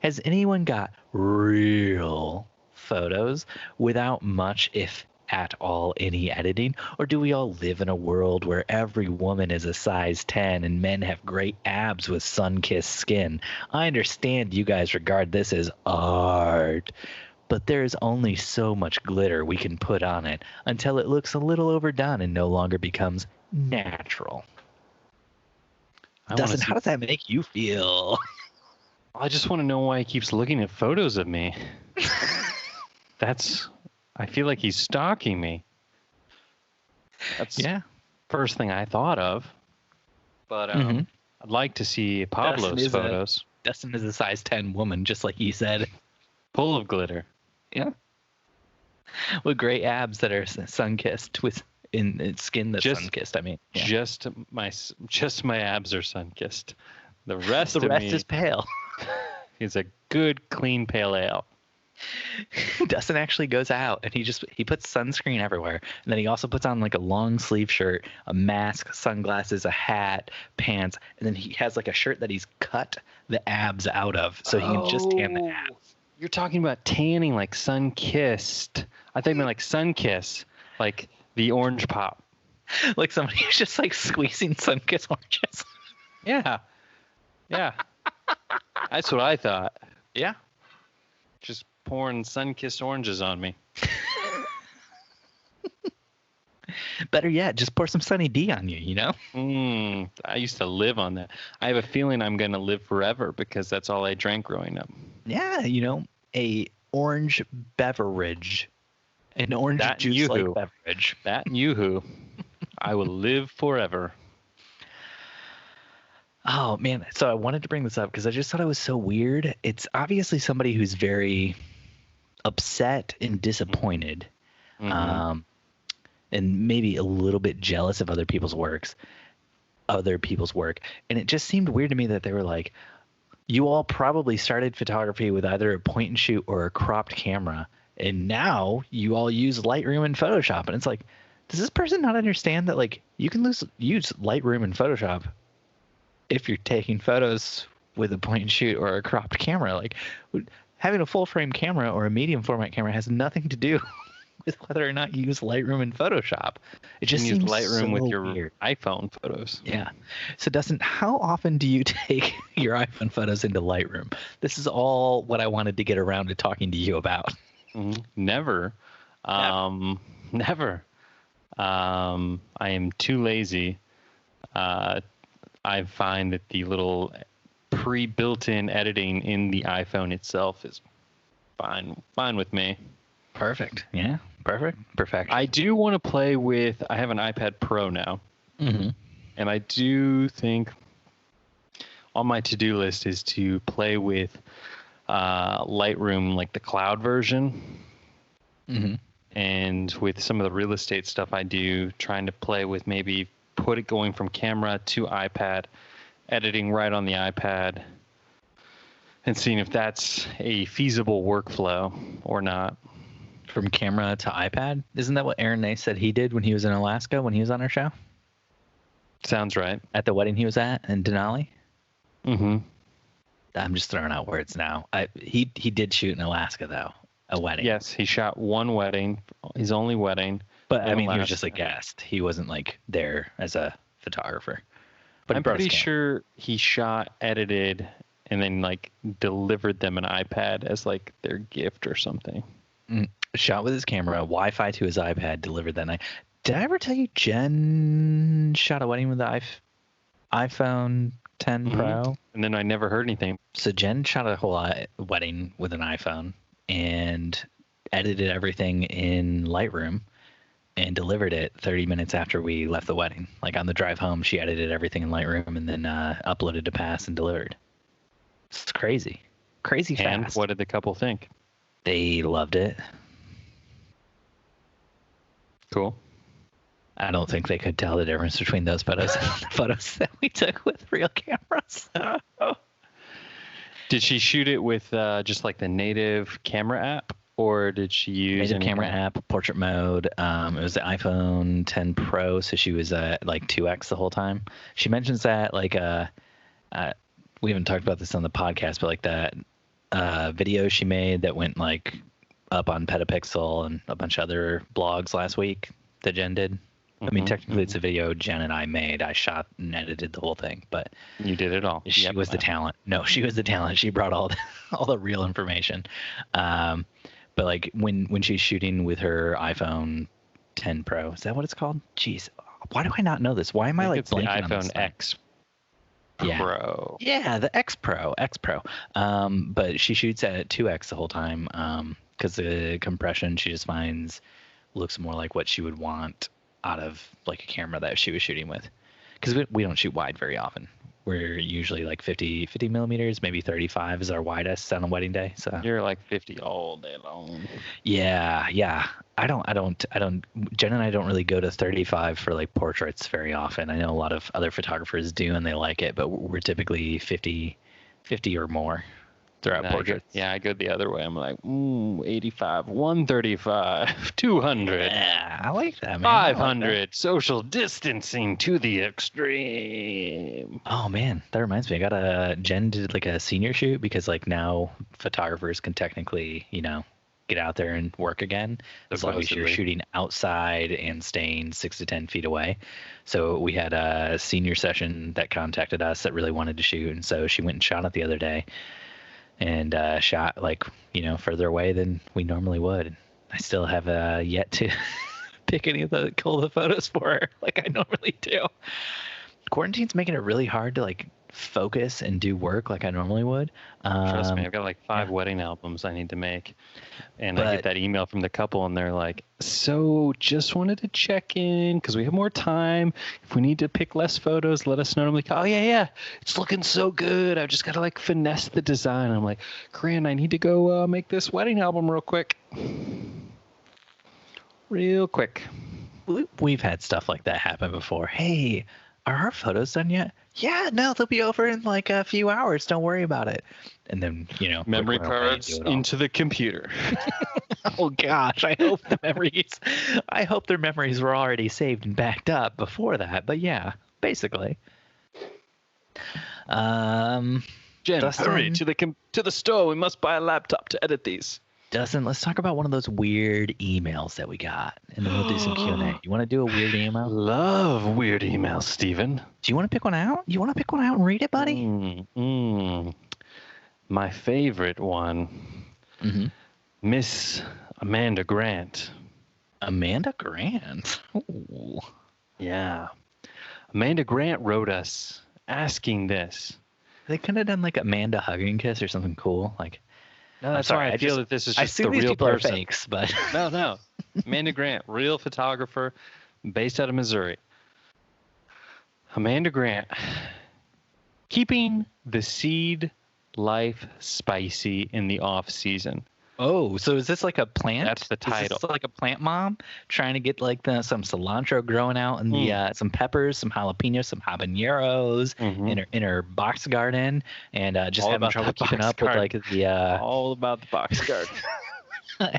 Speaker 2: Has anyone got real photos without much, if at all, any editing? Or do we all live in a world where every woman is a size 10 and men have great abs with sun-kissed skin? I understand you guys regard this as art, but there's only so much glitter we can put on it until it looks a little overdone and no longer becomes natural. Dustin, how does that make you feel?
Speaker 1: I just want to know why he keeps looking at photos of me. I feel like he's stalking me. That's first thing I thought of. But I'd like to see Pablo's photos.
Speaker 2: Dustin is a size 10 woman, just like you said.
Speaker 1: Full of glitter.
Speaker 2: Yeah. With great abs that are sun-kissed in skin that's sun-kissed, I mean. Yeah.
Speaker 1: Just my abs are sun-kissed. The rest
Speaker 2: is pale.
Speaker 1: Is a good, clean pale ale.
Speaker 2: Dustin actually goes out and he puts sunscreen everywhere, and then he also puts on like a long sleeve shirt, a mask, sunglasses, a hat, pants, and then he has like a shirt that he's cut the abs out of so he can just tan the abs.
Speaker 1: You're talking about tanning like sun-kissed. I think like sun-kiss, like the orange pop.
Speaker 2: Like somebody who's just like squeezing sun-kissed oranges.
Speaker 1: Yeah. That's what I thought.
Speaker 2: Yeah.
Speaker 1: Just pouring sun-kissed oranges on me.
Speaker 2: Better yet, just pour some Sunny D on you,
Speaker 1: I used to live on that. I have a feeling I'm going to live forever because that's all I drank growing up.
Speaker 2: Yeah, a orange beverage. An orange juice-like beverage.
Speaker 1: That and Yoo-hoo. I will live forever.
Speaker 2: Oh, man. So I wanted to bring this up because I just thought it was so weird. It's obviously somebody who's very upset and disappointed, and maybe a little bit jealous of other people's work. And it just seemed weird to me that they were like, you all probably started photography with either a point and shoot or a cropped camera, and now you all use Lightroom and Photoshop. And it's like, does this person not understand that like you can use Lightroom and Photoshop if you're taking photos with a point and shoot or a cropped camera? Like having a full frame camera or a medium format camera has nothing to do with whether or not you use Lightroom and Photoshop. It just seems
Speaker 1: use Lightroom with your
Speaker 2: weird.
Speaker 1: iPhone photos.
Speaker 2: Yeah. So Dustin, how often do you take your iPhone photos into Lightroom? This is all what I wanted to get around to talking to you about.
Speaker 1: Never. Never. I am too lazy. I find that the little pre-built-in editing in the iPhone itself is fine with me.
Speaker 2: Perfect. Yeah. Perfect.
Speaker 1: I do want to play with. I have an iPad Pro now, and I do think on my to-do list is to play with Lightroom, like the cloud version.
Speaker 2: Mm-hmm.
Speaker 1: And with some of the real estate stuff I do, trying to play with maybe going from camera to iPad, editing right on the iPad, and seeing if that's a feasible workflow or not.
Speaker 2: From camera to iPad? Isn't that what Aaron Nace said he did when he was in Alaska when he was on our show?
Speaker 1: Sounds right.
Speaker 2: At the wedding he was at in Denali?
Speaker 1: Mm-hmm.
Speaker 2: I'm just throwing out words now. He did shoot in Alaska, though. A wedding.
Speaker 1: Yes, he shot one wedding, his only wedding.
Speaker 2: But, I mean, he was just a guest. He wasn't, like, there as a photographer. But
Speaker 1: I'm pretty sure he shot, edited, and then, like, delivered them an iPad as, like, their gift or something.
Speaker 2: Shot with his camera, Wi-Fi to his iPad, delivered that night. Did I ever tell you Jen shot a wedding with the iPhone 10 Pro?
Speaker 1: And then I never heard anything.
Speaker 2: So Jen shot a whole wedding with an iPhone and edited everything in Lightroom and delivered it 30 minutes after we left the wedding. Like on the drive home, she edited everything in Lightroom and then uploaded to Pass and delivered. It's crazy. Crazy fast.
Speaker 1: And what did the couple think?
Speaker 2: They loved it.
Speaker 1: Cool.
Speaker 2: I don't think they could tell the difference between those photos and the photos that we took with real cameras.
Speaker 1: Did she shoot it with just like the native camera app, or did she use
Speaker 2: native camera app, portrait mode? It was the iPhone 10 Pro, so she was like 2x the whole time. She mentions that like we haven't talked about this on the podcast, but like that video she made that went like up on Petapixel and a bunch of other blogs last week that Jen did. I mean, technically it's a video Jen and I made. I shot and edited the whole thing, but
Speaker 1: you did it all.
Speaker 2: She was the talent. No, she was the talent. She brought all the real information. But like when she's shooting with her iPhone 10 Pro, is that what it's called? Jeez, why do I not know this? Why am I like
Speaker 1: blanking
Speaker 2: on
Speaker 1: the iPhone
Speaker 2: this
Speaker 1: X
Speaker 2: Yeah.
Speaker 1: Pro?
Speaker 2: Yeah, the X Pro. But she shoots at 2x the whole time because the compression she just finds looks more like what she would want out of like a camera that she was shooting with, because we don't shoot wide very often. We're usually like 50 millimeters, maybe 35 is our widest on a wedding day. So
Speaker 1: you're like 50 all day long.
Speaker 2: Yeah. I don't. Jen and I don't really go to 35 for like portraits very often. I know a lot of other photographers do and they like it, but we're typically 50 or more throughout portraits.
Speaker 1: I go the other way. I'm like, 85, 135, 200.
Speaker 2: Yeah, I like that, man.
Speaker 1: 500, like that. Social distancing to the extreme.
Speaker 2: Oh, man, that reminds me. Jen did like a senior shoot because like now photographers can technically, get out there and work again as long as you're shooting outside and staying 6 to 10 feet away. So we had a senior session that contacted us that really wanted to shoot. And so she went and shot it the other day. And shot like further away than we normally would. I still have yet to pick any of the photos for her like I normally do. Quarantine's making it really hard to like focus and do work like I normally would.
Speaker 1: Trust me, I've got like 5 wedding albums I need to make, and I get that email from the couple and they're like, so just wanted to check in because we have more time. If we need to pick less photos, let us know. I'm like, oh yeah, it's looking so good. I've just got to like finesse the design. I'm like, Corinne, I need to go make this wedding album real quick.
Speaker 2: We've had stuff like that happen before. Hey, are our photos done yet? Yeah, no, they'll be over in like a few hours. Don't worry about it. And then,
Speaker 1: memory cards into the computer.
Speaker 2: Oh gosh, I hope their memories were already saved and backed up before that. But yeah, basically.
Speaker 1: Jen, Dustin, hurry to the store. We must buy a laptop to edit these.
Speaker 2: Dustin, let's talk about one of those weird emails that we got, and then we'll do some Q&A. You want to do a weird email?
Speaker 1: Love weird emails, Steven.
Speaker 2: Do you want to pick one out? You want to pick one out and read it, buddy?
Speaker 1: My favorite one, Miss Amanda Grant.
Speaker 2: Amanda Grant? Ooh.
Speaker 1: Yeah. Amanda Grant wrote us asking this.
Speaker 2: They could have done like Amanda Hug and Kiss or something cool, like.
Speaker 1: No, that's why I feel that this is just the real person. Fakes,
Speaker 2: but
Speaker 1: no. Amanda Grant, real photographer, based out of Missouri. Amanda Grant, keeping the seed life spicy in the off season.
Speaker 2: Oh, so is this like a plant?
Speaker 1: That's the title.
Speaker 2: Is this like a plant mom trying to get like some cilantro growing out and the some peppers, some jalapenos, some habaneros in her box garden, and just
Speaker 1: All
Speaker 2: having
Speaker 1: about
Speaker 2: trouble
Speaker 1: the
Speaker 2: keeping
Speaker 1: box
Speaker 2: up with
Speaker 1: garden.
Speaker 2: like the
Speaker 1: All about the box garden.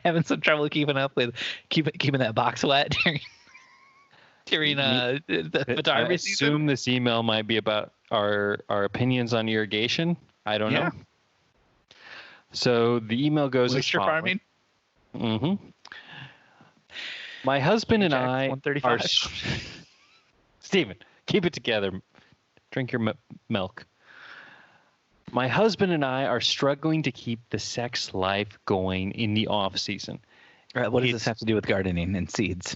Speaker 2: having some trouble keeping up with keeping that box wet during the photography
Speaker 1: I
Speaker 2: season.
Speaker 1: assume this email might be about our opinions on irrigation. I don't know. So the email goes as
Speaker 2: Oyster
Speaker 1: follows.
Speaker 2: farming.
Speaker 1: My husband and I
Speaker 2: 135.
Speaker 1: are. Steven, keep it together. Drink your milk. My husband and I are struggling to keep the sex life going in the off season.
Speaker 2: All right, what does this have to do with gardening and seeds?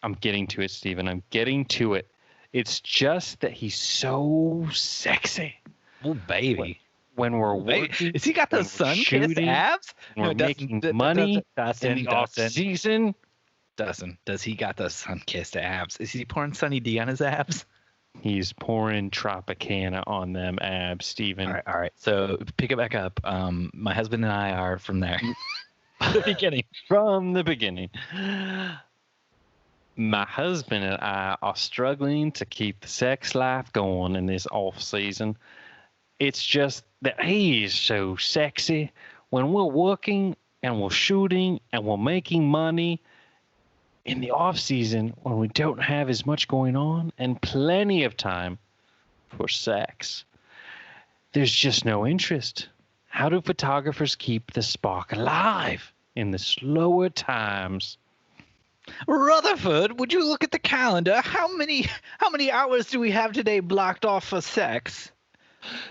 Speaker 1: I'm getting to it, Steven. I'm getting to it. It's just that he's so sexy.
Speaker 2: Oh, baby.
Speaker 1: When we're working,
Speaker 2: has he got those sun-kissed abs?
Speaker 1: We're making money in the off season.
Speaker 2: Dustin, does he got those sun-kissed abs? Is he pouring Sunny D on his abs?
Speaker 1: He's pouring Tropicana on them abs, Steven.
Speaker 2: All right. So pick it back up. My husband and I are from there. The beginning.
Speaker 1: From the beginning. My husband and I are struggling to keep the sex life going in this off season. It's just that he's so sexy. When we're working and we're shooting and we're making money in the off season, when we don't have as much going on and plenty of time for sex, there's just no interest. How do photographers keep the spark alive in the slower times?
Speaker 2: Rutherford, would you look at the calendar? How many hours do we have today blocked off for sex?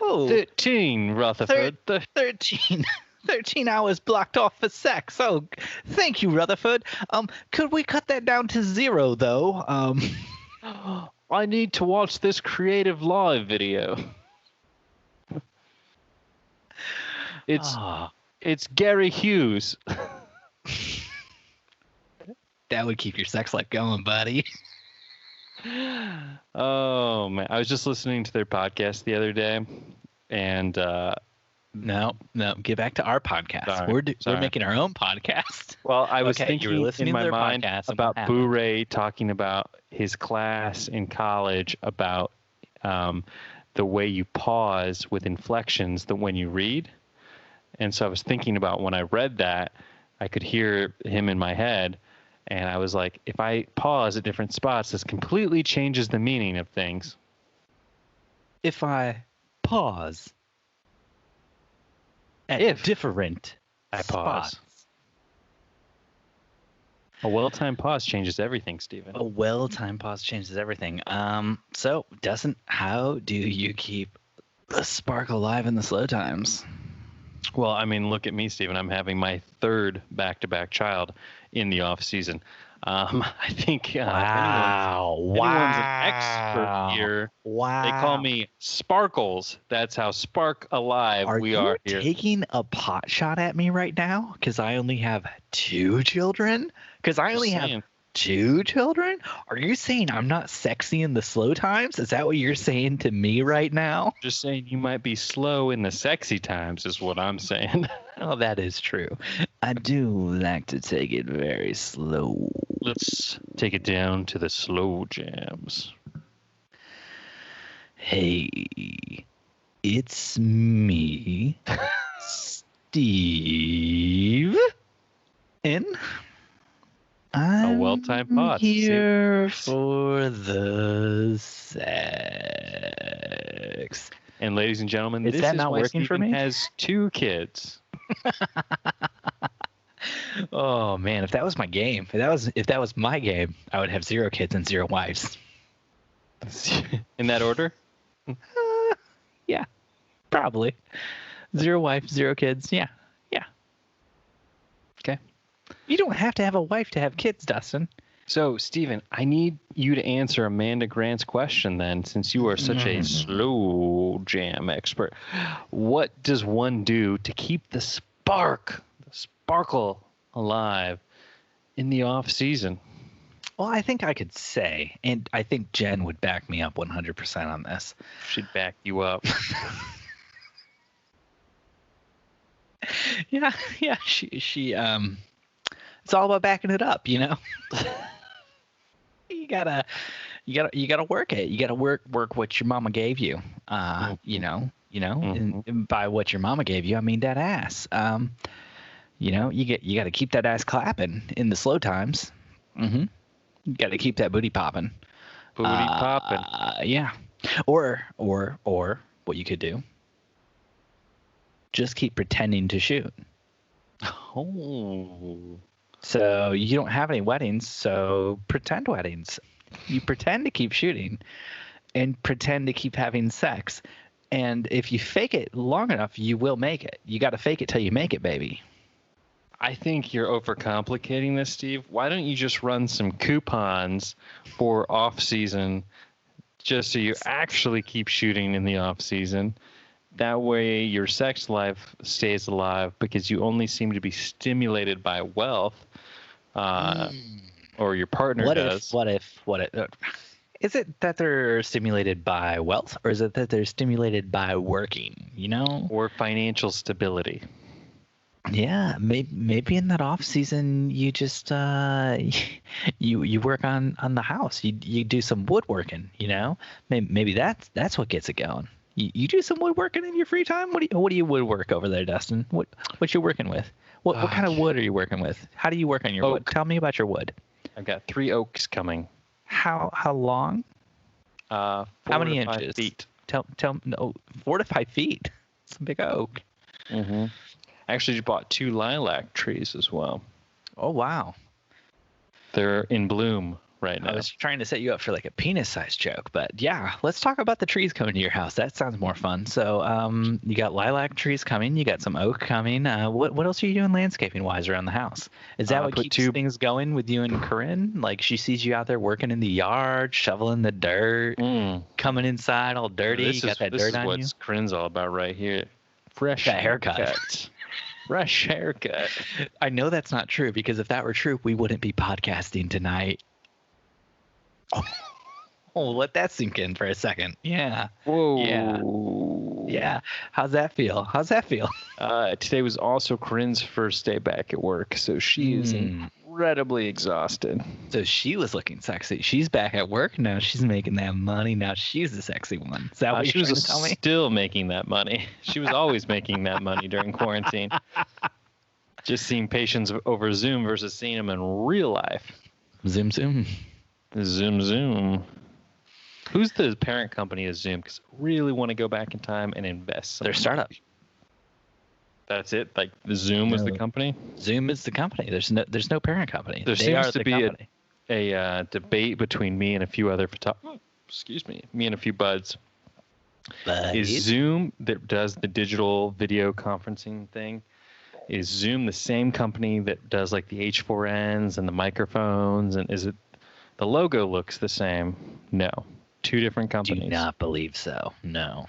Speaker 1: Oh, 13, Rutherford.
Speaker 2: 13. 13 hours blocked off for sex. Oh, thank you, Rutherford. Could we cut that down to 0, though?
Speaker 1: I need to watch this creative live video. It's Gary Hughes.
Speaker 2: That would keep your sex life going, buddy.
Speaker 1: Oh man, I was just listening to their podcast the other day, and
Speaker 2: no, get back to our podcast.
Speaker 1: Sorry.
Speaker 2: We're making our own podcast.
Speaker 1: Well, I was
Speaker 2: Okay,
Speaker 1: thinking in my mind about Boo-Ray talking about his class in college about the way you pause with inflections when you read. And so I was thinking about when I read that, I could hear him in my head. And I was like, if I pause at different spots, this completely changes the meaning of things.
Speaker 2: If I pause at different spots.
Speaker 1: A well-timed pause changes everything, Steven.
Speaker 2: A well-timed pause changes everything. So, Dustin, how do you keep the spark alive in the slow times?
Speaker 1: Well, I mean, look at me, Steven. I'm having my third back-to-back child in the off season. I think anyone's an expert here.
Speaker 2: Wow.
Speaker 1: They call me Sparkles. That's how spark alive we are here.
Speaker 2: Are you taking a pot shot at me right now? Because I only have 2 children? Are you saying I'm not sexy in the slow times? Is that what you're saying to me right now?
Speaker 1: Just saying you might be slow in the sexy times is what I'm saying.
Speaker 2: Oh, that is true. I do like to take it very slow.
Speaker 1: Let's take it down to the slow jams.
Speaker 2: Hey, it's me, Steve, and I'm
Speaker 1: well-timed pod.
Speaker 2: here for the sex.
Speaker 1: And ladies and gentlemen,
Speaker 2: is that not working for me?
Speaker 1: Has 2 kids.
Speaker 2: Oh man, if that was my game, if that was my game, I would have 0 kids and 0 wives.
Speaker 1: In that order?
Speaker 2: Yeah, probably. 0 wife, 0 kids. Yeah.
Speaker 1: Okay.
Speaker 2: You don't have to have a wife to have kids, Dustin.
Speaker 1: So, Steven, I need you to answer Amanda Grant's question then, since you are such a slow jam expert. What does one do to keep the sparkle alive in the off season?
Speaker 2: Well, I think I could say, and I think Jen would back me up 100% on this.
Speaker 1: She'd back you up.
Speaker 2: Yeah, yeah. She it's all about backing it up, you know. You gotta you gotta work it. You gotta work what your mama gave you.
Speaker 1: Mhm.
Speaker 2: And by what your mama gave you, I mean that ass. You gotta keep that ass clapping in the slow times. Mm-hmm. You gotta keep that booty popping.
Speaker 1: Booty popping.
Speaker 2: Yeah. Or what you could do, just keep pretending to shoot.
Speaker 1: Oh.
Speaker 2: So you don't have any weddings, so pretend weddings. You pretend to keep shooting and pretend to keep having sex. And if you fake it long enough, you will make it. You got to fake it till you make it, baby.
Speaker 1: I think you're overcomplicating this, Steve. Why don't you just run some coupons for off season, just so you actually keep shooting in the off season? That way your sex life stays alive because you only seem to be stimulated by wealth, or your partner does.
Speaker 2: What if, is it that they're stimulated by wealth, or is it that they're stimulated by working, you know?
Speaker 1: Or financial stability.
Speaker 2: Yeah, maybe in that off season you just you work on the house. You do some woodworking, you know? Maybe that's what gets it going. You do some woodworking in your free time? What do you woodwork over there, Dustin? What you working with? What kind of wood are you working with? How do you work on your wood? Tell me about your wood.
Speaker 1: I've got 3 oaks coming.
Speaker 2: How long?
Speaker 1: 4
Speaker 2: How many
Speaker 1: to 5
Speaker 2: inches?
Speaker 1: feet.
Speaker 2: Tell no, 4 to 5 feet. It's a big oak.
Speaker 1: Mm-hmm. I actually bought 2 lilac trees as well.
Speaker 2: Oh wow.
Speaker 1: They're in bloom right now.
Speaker 2: I was trying to set you up for like a penis-sized joke, but yeah, let's talk about the trees coming to your house. That sounds more fun. So, you got lilac trees coming, you got some oak coming. What else are you doing landscaping-wise around the house? Is that what keeps things going with you and Corinne? Like she sees you out there working in the yard, shoveling the dirt, coming inside all dirty. You got that dirt on you. This is
Speaker 1: what Corinne's all about right here. Fresh
Speaker 2: haircut.
Speaker 1: Fresh haircut.
Speaker 2: I know that's not true because if that were true, we wouldn't be podcasting tonight. Oh, let that sink in for a second. Yeah.
Speaker 1: Whoa.
Speaker 2: Yeah. How's that feel?
Speaker 1: Today was also Corinne's first day back at work, so she is incredibly exhausted.
Speaker 2: So she was looking sexy. She's back at work now. She's making that money. Now she's the sexy one. Is that what
Speaker 1: she
Speaker 2: you're
Speaker 1: was
Speaker 2: trying to tell me?
Speaker 1: Still making that money. She was always making that money during quarantine. Just seeing patients over Zoom versus seeing them in real life.
Speaker 2: Zoom.
Speaker 1: Zoom. Who's the parent company of Zoom? Because I really want to go back in time and invest.
Speaker 2: Their startup.
Speaker 1: That's it. Like Zoom is the company.
Speaker 2: Zoom is the company. There's no parent company.
Speaker 1: There seems to be a debate between me and a few other me and a few buds. Is Zoom that does the digital video conferencing thing? Is Zoom the same company that does like the H4Ns and the microphones? And is it the logo looks the same? No. 2 different companies.
Speaker 2: Do not believe so. No.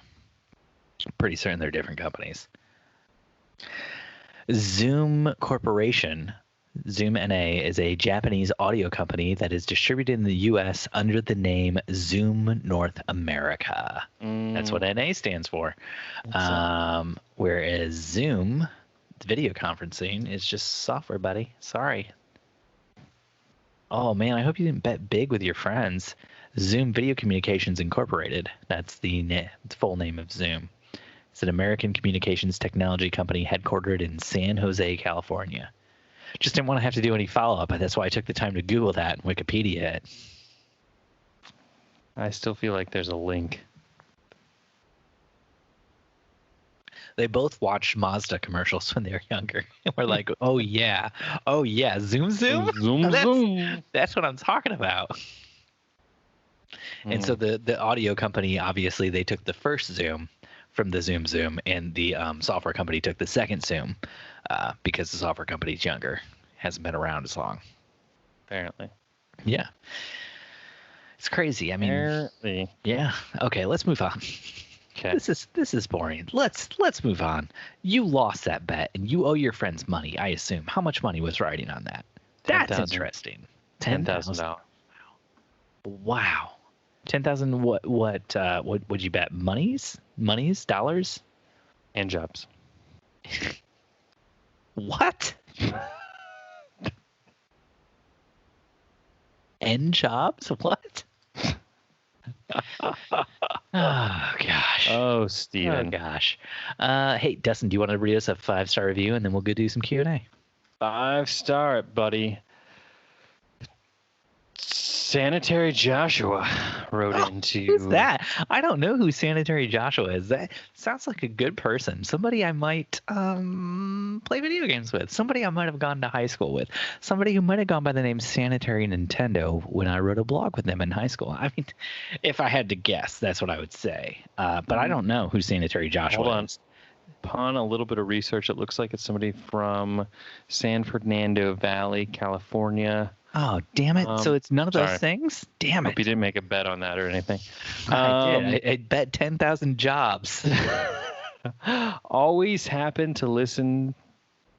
Speaker 2: I'm pretty certain they're different companies. Zoom Corporation, Zoom NA, is a Japanese audio company that is distributed in the U.S. under the name Zoom North America. That's what NA stands for. Whereas Zoom, video conferencing, is just software, buddy. Sorry. Oh, man, I hope you didn't bet big with your friends. Zoom Video Communications Incorporated. That's the full name of Zoom. It's an American communications technology company headquartered in San Jose, California. Just didn't want to have to do any follow-up, but that's why I took the time to Google that and Wikipedia it.
Speaker 1: I still feel like there's a link.
Speaker 2: They both watched Mazda commercials when they were younger. And we're like, oh yeah, Zoom. That's what I'm talking about. And so the audio company, obviously, they took the first Zoom from the Zoom, and the software company took the second Zoom because the software company's younger, hasn't been around as long.
Speaker 1: Apparently.
Speaker 2: Yeah. It's crazy. I mean, apparently. Yeah. Okay, let's move on. Okay. This is boring. Let's move on. You lost that bet, and you owe your friends money, I assume. How much money was riding on that? That's interesting.
Speaker 1: $10,000.
Speaker 2: Wow. 10,000. What would you bet? Monies? Dollars?
Speaker 1: And jobs.
Speaker 2: What? End jobs? What? Oh gosh.
Speaker 1: Oh,
Speaker 2: Oh
Speaker 1: Steven.
Speaker 2: gosh. Hey, Dustin, do you want to read us a 5-star review and then we'll go do some Q&A?
Speaker 1: 5-star, buddy. Sanitary Joshua wrote into.
Speaker 2: Who's that? I don't know who Sanitary Joshua is. That sounds like a good person. Somebody I might play video games with. Somebody I might have gone to high school with. Somebody who might have gone by the name Sanitary Nintendo when I wrote a blog with them in high school. I mean, if I had to guess, that's what I would say. But I don't know who Sanitary Joshua is.
Speaker 1: Upon a little bit of research, it looks like it's somebody from San Fernando Valley, California.
Speaker 2: Oh, damn it. So it's none of those things? Damn it.
Speaker 1: Hope you didn't make a bet on that or anything.
Speaker 2: I did. I bet 10,000 jobs.
Speaker 1: Always happy to listen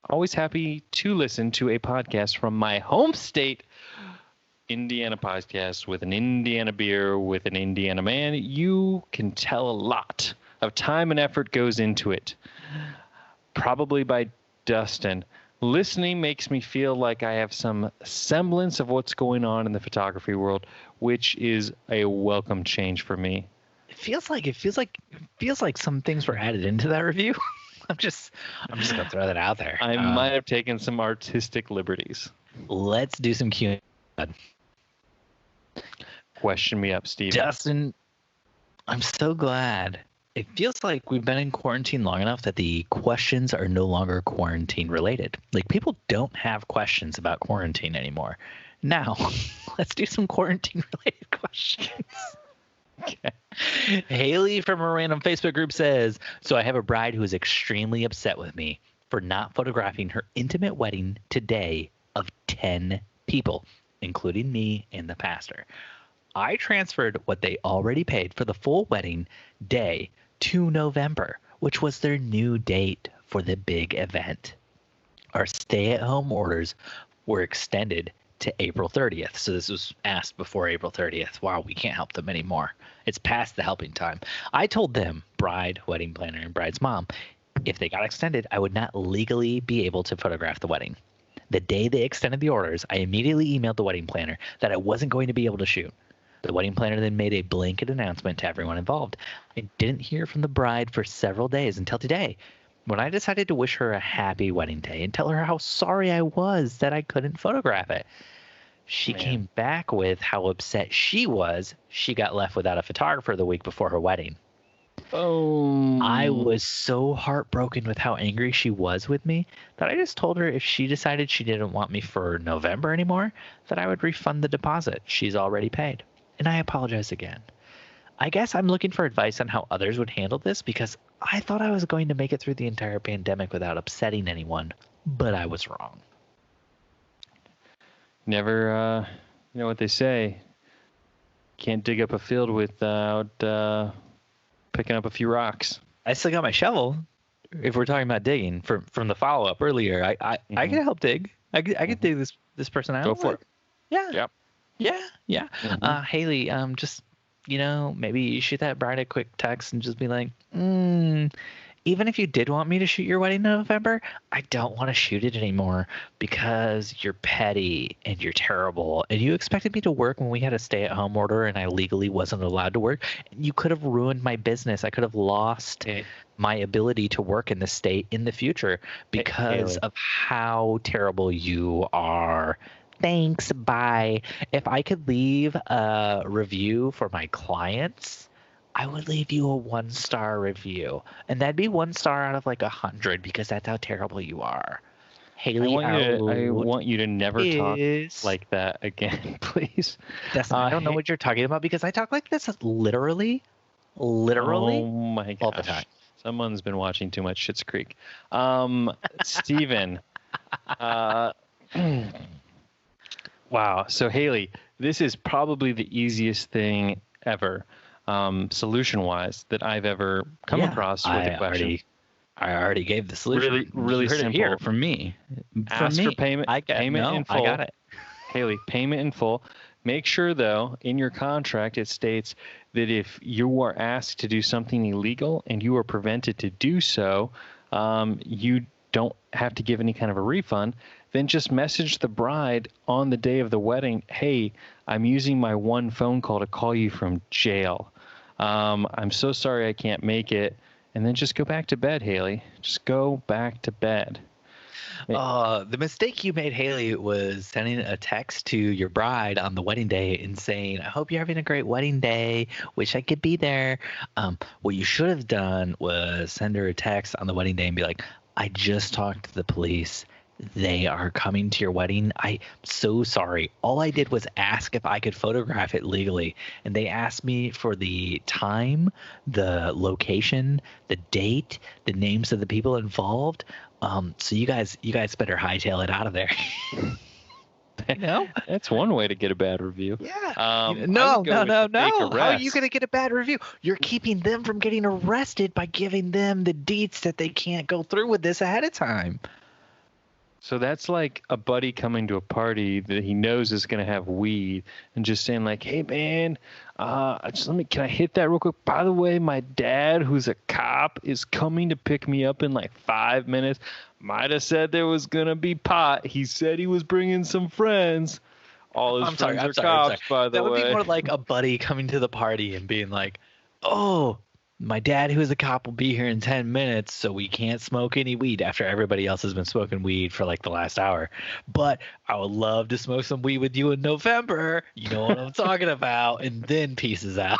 Speaker 1: to a podcast from my home state, Indiana podcast with an Indiana beer with an Indiana man. You can tell a lot of time and effort goes into it. Probably by Dustin. Listening makes me feel like I have some semblance of what's going on in the photography world, which is a welcome change for me.
Speaker 2: It feels like some things were added into that review. I'm just gonna throw that out there.
Speaker 1: I might have taken some artistic liberties.
Speaker 2: Let's do some Q&A.
Speaker 1: Question me up, Steve.
Speaker 2: Dustin, I'm so glad. It feels like we've been in quarantine long enough that the questions are no longer quarantine related. Like, people don't have questions about quarantine anymore. Now, let's do some quarantine related questions. Okay. Haley from a random Facebook group says, so I have a bride who is extremely upset with me for not photographing her intimate wedding today of 10 people, including me and the pastor. I transferred what they already paid for the full wedding day to November, which was their new date for the big event. Our stay-at-home orders were extended to April 30th. So this was asked before April 30th. Wow, we can't help them anymore. It's past the helping time. I told them, bride, wedding planner, and bride's mom, if they got extended, I would not legally be able to photograph the wedding. The day they extended the orders, I immediately emailed the wedding planner that I wasn't going to be able to shoot. The wedding planner then made a blanket announcement to everyone involved. I didn't hear from the bride for several days until today, when I decided to wish her a happy wedding day and tell her how sorry I was that I couldn't photograph it. She came back with how upset she was she got left without a photographer the week before her wedding.
Speaker 1: Oh.
Speaker 2: I was so heartbroken with how angry she was with me that I just told her if she decided she didn't want me for November anymore, that I would refund the deposit she's already paid. And I apologize again. I guess I'm looking for advice on how others would handle this because I thought I was going to make it through the entire pandemic without upsetting anyone, but I was wrong.
Speaker 1: Never, you know what they say, can't dig up a field without picking up a few rocks.
Speaker 2: I still got my shovel. If we're talking about digging from the follow-up earlier, I can help dig. I can dig this person out.
Speaker 1: Go for it.
Speaker 2: Yeah.
Speaker 1: Yep.
Speaker 2: Yeah. Haley, just, maybe you shoot that bride a quick text and just be like, even if you did want me to shoot your wedding in November, I don't want to shoot it anymore because you're petty and you're terrible. And you expected me to work when we had a stay-at-home order and I legally wasn't allowed to work. You could have ruined my business. I could have lost my ability to work in the state in the future because of how terrible you are. Thanks, bye. If I could leave a review for my clients, I would leave you a 1-star review. And that'd be 1 star out of like 100 because that's how terrible you are. Haley,
Speaker 1: I want you to never talk like that again, please.
Speaker 2: I don't know what you're talking about because I talk like this literally
Speaker 1: oh my gosh.
Speaker 2: all the time.
Speaker 1: Someone's been watching too much Schitt's Creek. Steven. Wow. So Haley, this is probably the easiest thing ever, solution-wise, that I've ever come across with a question.
Speaker 2: I already gave the solution.
Speaker 1: Really simple.
Speaker 2: Here from me.
Speaker 1: Ask for payment. Payment in full.
Speaker 2: I got it.
Speaker 1: Haley, payment in full. Make sure, though, in your contract it states that if you are asked to do something illegal and you are prevented to do so, you don't have to give any kind of a refund, then just message the bride on the day of the wedding, hey, I'm using my one phone call to call you from jail. I'm so sorry I can't make it. And then just go back to bed, Haley. Just go back to bed.
Speaker 2: The mistake you made, Haley, was sending a text to your bride on the wedding day and saying, I hope you're having a great wedding day. Wish I could be there. What you should have done was send her a text on the wedding day and be like, I just talked to the police. They are coming to your wedding. I'm so sorry. All I did was ask if I could photograph it legally. And they asked me for the time, the location, the date, the names of the people involved. So you guys better hightail it out of there. You know?
Speaker 1: That's one way to get a bad review.
Speaker 2: Yeah. No. How are you going to get a bad review? You're keeping them from getting arrested by giving them the deets that they can't go through with this ahead of time.
Speaker 1: So that's like a buddy coming to a party that he knows is going to have weed and just saying like, hey, man, can I hit that real quick? By the way, my dad, who's a cop, is coming to pick me up in like 5 minutes. Might have said there was going to be pot. He said he was bringing some friends. All his friends are cops, by the way.
Speaker 2: That would be more like a buddy coming to the party and being like, oh, my dad, who's a cop, will be here in 10 minutes, so we can't smoke any weed after everybody else has been smoking weed for like the last hour. But I would love to smoke some weed with you in November. You know what I'm talking about. And then pieces out.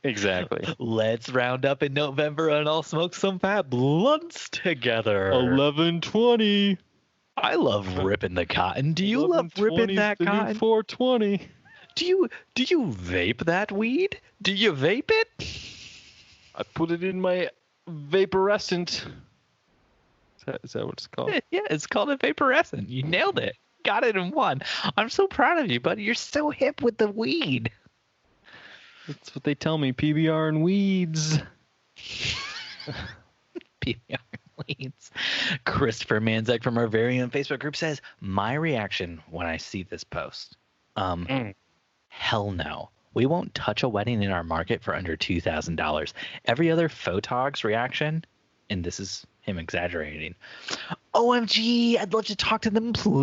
Speaker 1: Exactly.
Speaker 2: Let's round up in November and I'll smoke some fat blunts together.
Speaker 1: 11/20.
Speaker 2: I love ripping the cotton. Do you love ripping that cotton?
Speaker 1: 420. Do
Speaker 2: you vape that weed? Do you vape it?
Speaker 1: I put it in my vaporescent. Is that what it's called?
Speaker 2: Yeah, it's called a vaporescent. You nailed it. Got it in one. I'm so proud of you, buddy. You're so hip with the weed.
Speaker 1: That's what they tell me. PBR and weeds.
Speaker 2: PBR and weeds. Christopher Manzek from our very own Facebook group says, my reaction when I see this post. Hell no. We won't touch a wedding in our market for under $2,000. Every other photog's reaction, and this is him exaggerating, OMG, I'd love to talk to them, please,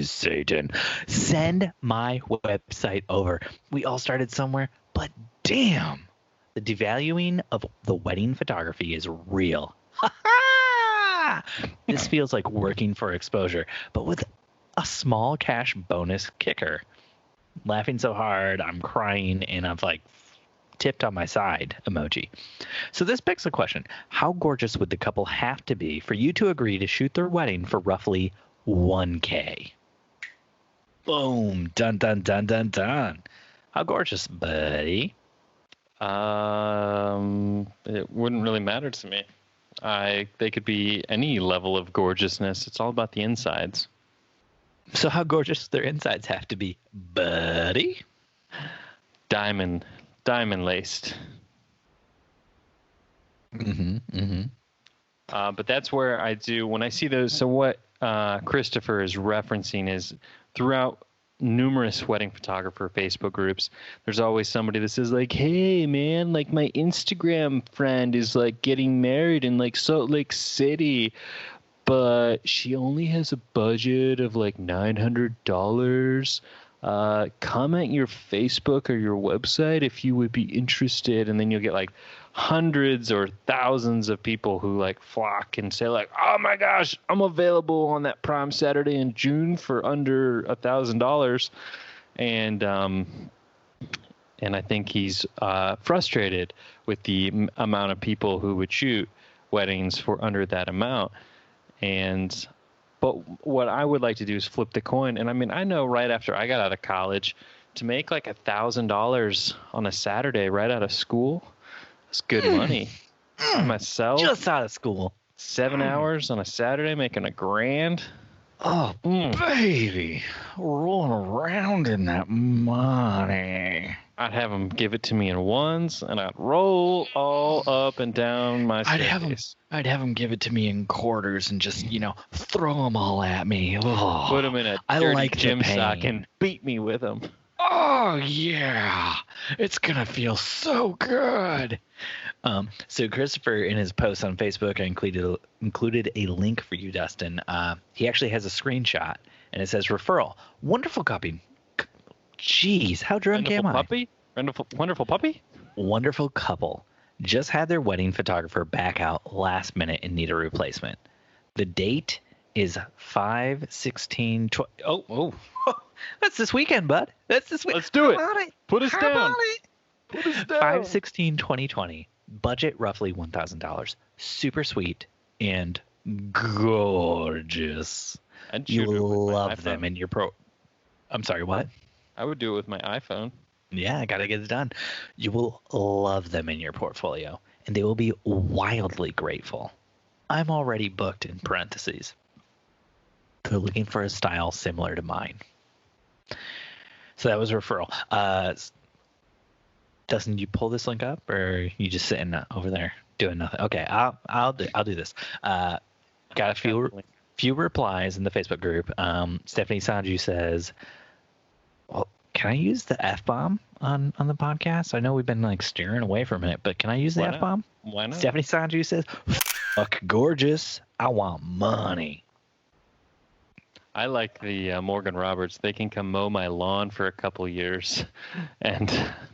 Speaker 2: Satan. Send my website over. We all started somewhere, but damn, the devaluing of the wedding photography is real. This feels like working for exposure, but with a small cash bonus kicker. Laughing so hard, I'm crying, and I've like tipped on my side emoji. So this begs the question, how gorgeous would the couple have to be for you to agree to shoot their wedding for roughly $1,000? Boom. Dun, dun, dun, dun, dun. How gorgeous, buddy?
Speaker 1: It wouldn't really matter to me. They could be any level of gorgeousness. It's all about the insides.
Speaker 2: So how gorgeous their insides have to be, buddy?
Speaker 1: Diamond laced. But that's where I do when I see those. So what Christopher is referencing is throughout numerous wedding photographer Facebook groups, there's always somebody that says like, hey man, like my Instagram friend is like getting married in like Salt Lake City, but she only has a budget of like $900. Comment your Facebook or your website if you would be interested, and then you'll get like hundreds or thousands of people who like flock and say like, oh my gosh, I'm available on that prime Saturday in June for under $1,000. And I think he's frustrated with the amount of people who would shoot weddings for under that amount. But what I would like to do is flip the coin. And I mean, I know right after I got out of college, to make like $1,000 on a Saturday right out of school, it's good money. Myself,
Speaker 2: just out of school,
Speaker 1: 7 hours on a Saturday making $1,000.
Speaker 2: Oh, baby, rolling around in that money.
Speaker 1: I'd have them give it to me in ones, and I'd roll all up and down my staircase.
Speaker 2: I'd have them give it to me in quarters and just, throw them all at me. Oh,
Speaker 1: put them in a dirty gym sock and beat me with them.
Speaker 2: Oh yeah, it's gonna feel so good. So Christopher, in his post on Facebook, I included a link for you, Dustin. He actually has a screenshot, and it says referral. Wonderful copy. Jeez, how drunk
Speaker 1: Wonderful
Speaker 2: am I?
Speaker 1: puppy? Wonderful puppy?
Speaker 2: Wonderful couple just had their wedding photographer back out last minute and need a replacement. The date is 5/16/20. Oh, that's this weekend, bud. That's this week.
Speaker 1: Let's do it. Put us
Speaker 2: How
Speaker 1: down.
Speaker 2: about it?
Speaker 1: Put us down.
Speaker 2: 5/16/2020. Budget roughly $1,000. Super sweet and gorgeous.
Speaker 1: I'd
Speaker 2: You
Speaker 1: shoot it with my
Speaker 2: love
Speaker 1: iPhone.
Speaker 2: them in your pro. I'm sorry, what?
Speaker 1: I would do it with my iPhone.
Speaker 2: Yeah, I gotta get it done. You will love them in your portfolio, and they will be wildly grateful. I'm already booked in parentheses. They're looking for a style similar to mine. So that was a referral. Dustin, you pull this link up, or you just sitting over there doing nothing? Okay, I'll do this. Got a few replies in the Facebook group. Stephanie Sanju says, "Well, can I use the F-bomb on the podcast? I know we've been like steering away from it, but can I use the F-bomb?"
Speaker 1: Why not?
Speaker 2: Stephanie Sanju says, "Fuck gorgeous. I want money."
Speaker 1: I like the Morgan Roberts. They can come mow my lawn for a couple years and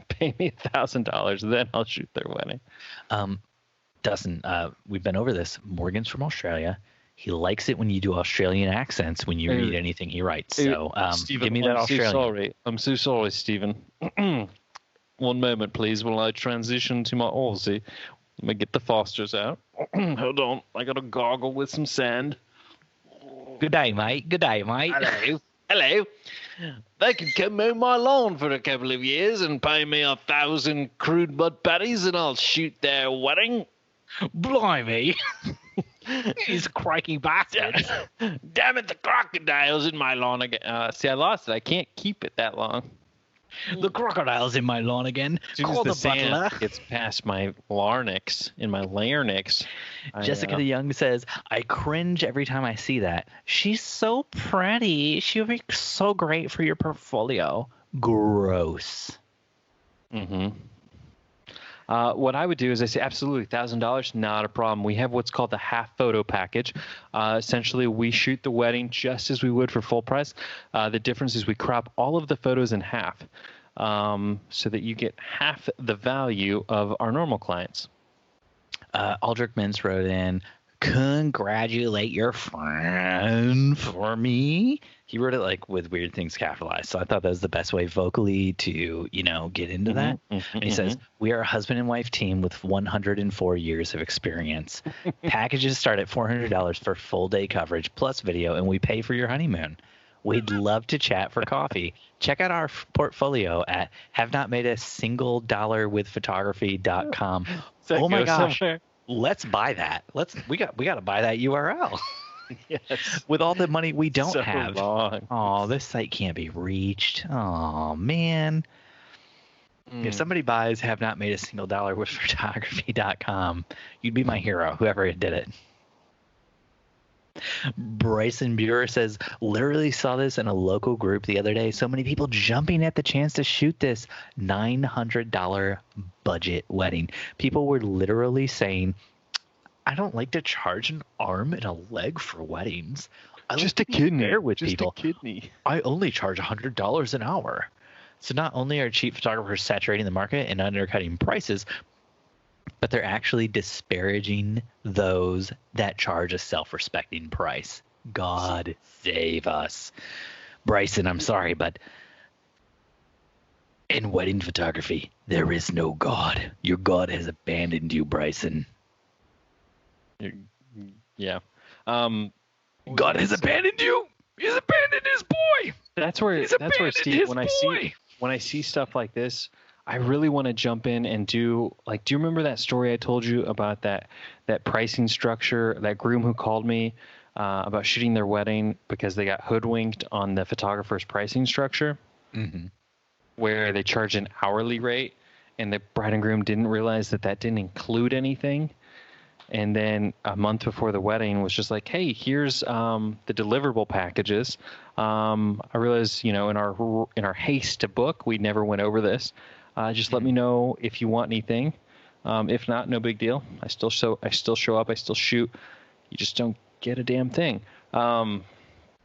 Speaker 1: pay me $1,000. Then I'll shoot their wedding.
Speaker 2: Dustin, we've been over this. Morgan's from Australia. He likes it when you do Australian accents when you read anything he writes. So
Speaker 1: Stephen,
Speaker 2: give me that Australian.
Speaker 1: I'm so sorry, Stephen. One moment, please, while I transition to my Aussie. Let me get the Fosters out. Hold on. I got to gargle with some sand.
Speaker 2: Good day, mate. Good day, mate.
Speaker 1: Hello. They can come mow my lawn for a couple of years and pay me 1,000 crude mud patties and I'll shoot their wedding.
Speaker 2: Blimey. He's a crikey bastard.
Speaker 1: Damn it, the crocodile's in my lawn again. See, I lost it. I can't keep it that long.
Speaker 2: The crocodile's in my lawn again. Call the butler.
Speaker 1: Gets past my larynx, in my larynx.
Speaker 2: Jessica DeYoung says, "I cringe every time I see that. She's so pretty. She would be so great for your portfolio." Gross.
Speaker 1: Mm-hmm. What I would do is I say, absolutely, $1,000, not a problem. We have what's called the half photo package. Essentially, we shoot the wedding just as we would for full price. The difference is we crop all of the photos in half so that you get half the value of our normal clients.
Speaker 2: Aldrich Mintz wrote in, "Congratulate your friend for me." He wrote it like with weird things capitalized, so I thought that was the best way vocally to, get into that. And he says, "We are a husband and wife team with 104 years of experience. Packages start at $400 for full day coverage plus video, and we pay for your honeymoon. We'd love to chat for coffee. Check out our portfolio at havenotmadeasingle.com. Oh my gosh.
Speaker 1: Somewhere.
Speaker 2: Let's buy that. We got to buy that URL."
Speaker 1: Yes.
Speaker 2: With all the money we don't
Speaker 1: So
Speaker 2: have.
Speaker 1: long.
Speaker 2: Oh, this site can't be reached. Oh man. If somebody buys have not made a single dollar with photography.com, you'd be my hero, whoever did it. Bryson Buer says, "Literally saw this in a local group the other day. So many people jumping at the chance to shoot this $900 budget wedding. People were literally saying, I don't like to charge an arm and a leg for weddings.
Speaker 1: Just a kidney.
Speaker 2: Fair with
Speaker 1: Just
Speaker 2: people.
Speaker 1: a kidney.
Speaker 2: I only charge $100 an hour." So not only are cheap photographers saturating the market and undercutting prices, but they're actually disparaging those that charge a self-respecting price. God save us. Bryson, I'm sorry, but in wedding photography, there is no God. Your God has abandoned you, Bryson.
Speaker 1: Yeah.
Speaker 2: God has abandoned you. He's abandoned his boy.
Speaker 1: That's where Steve, when I see stuff like this, I really want to jump in and do you remember that story I told you about that pricing structure, that groom who called me about shooting their wedding because they got hoodwinked on the photographer's pricing structure, where they charged an hourly rate and the bride and groom didn't realize that didn't include anything. And then a month before the wedding was just like, hey, here's the deliverable packages. I realized, in our haste to book, we never went over this. Just let me know if you want anything. If not, no big deal. I still show up. I still shoot. You just don't get a damn thing.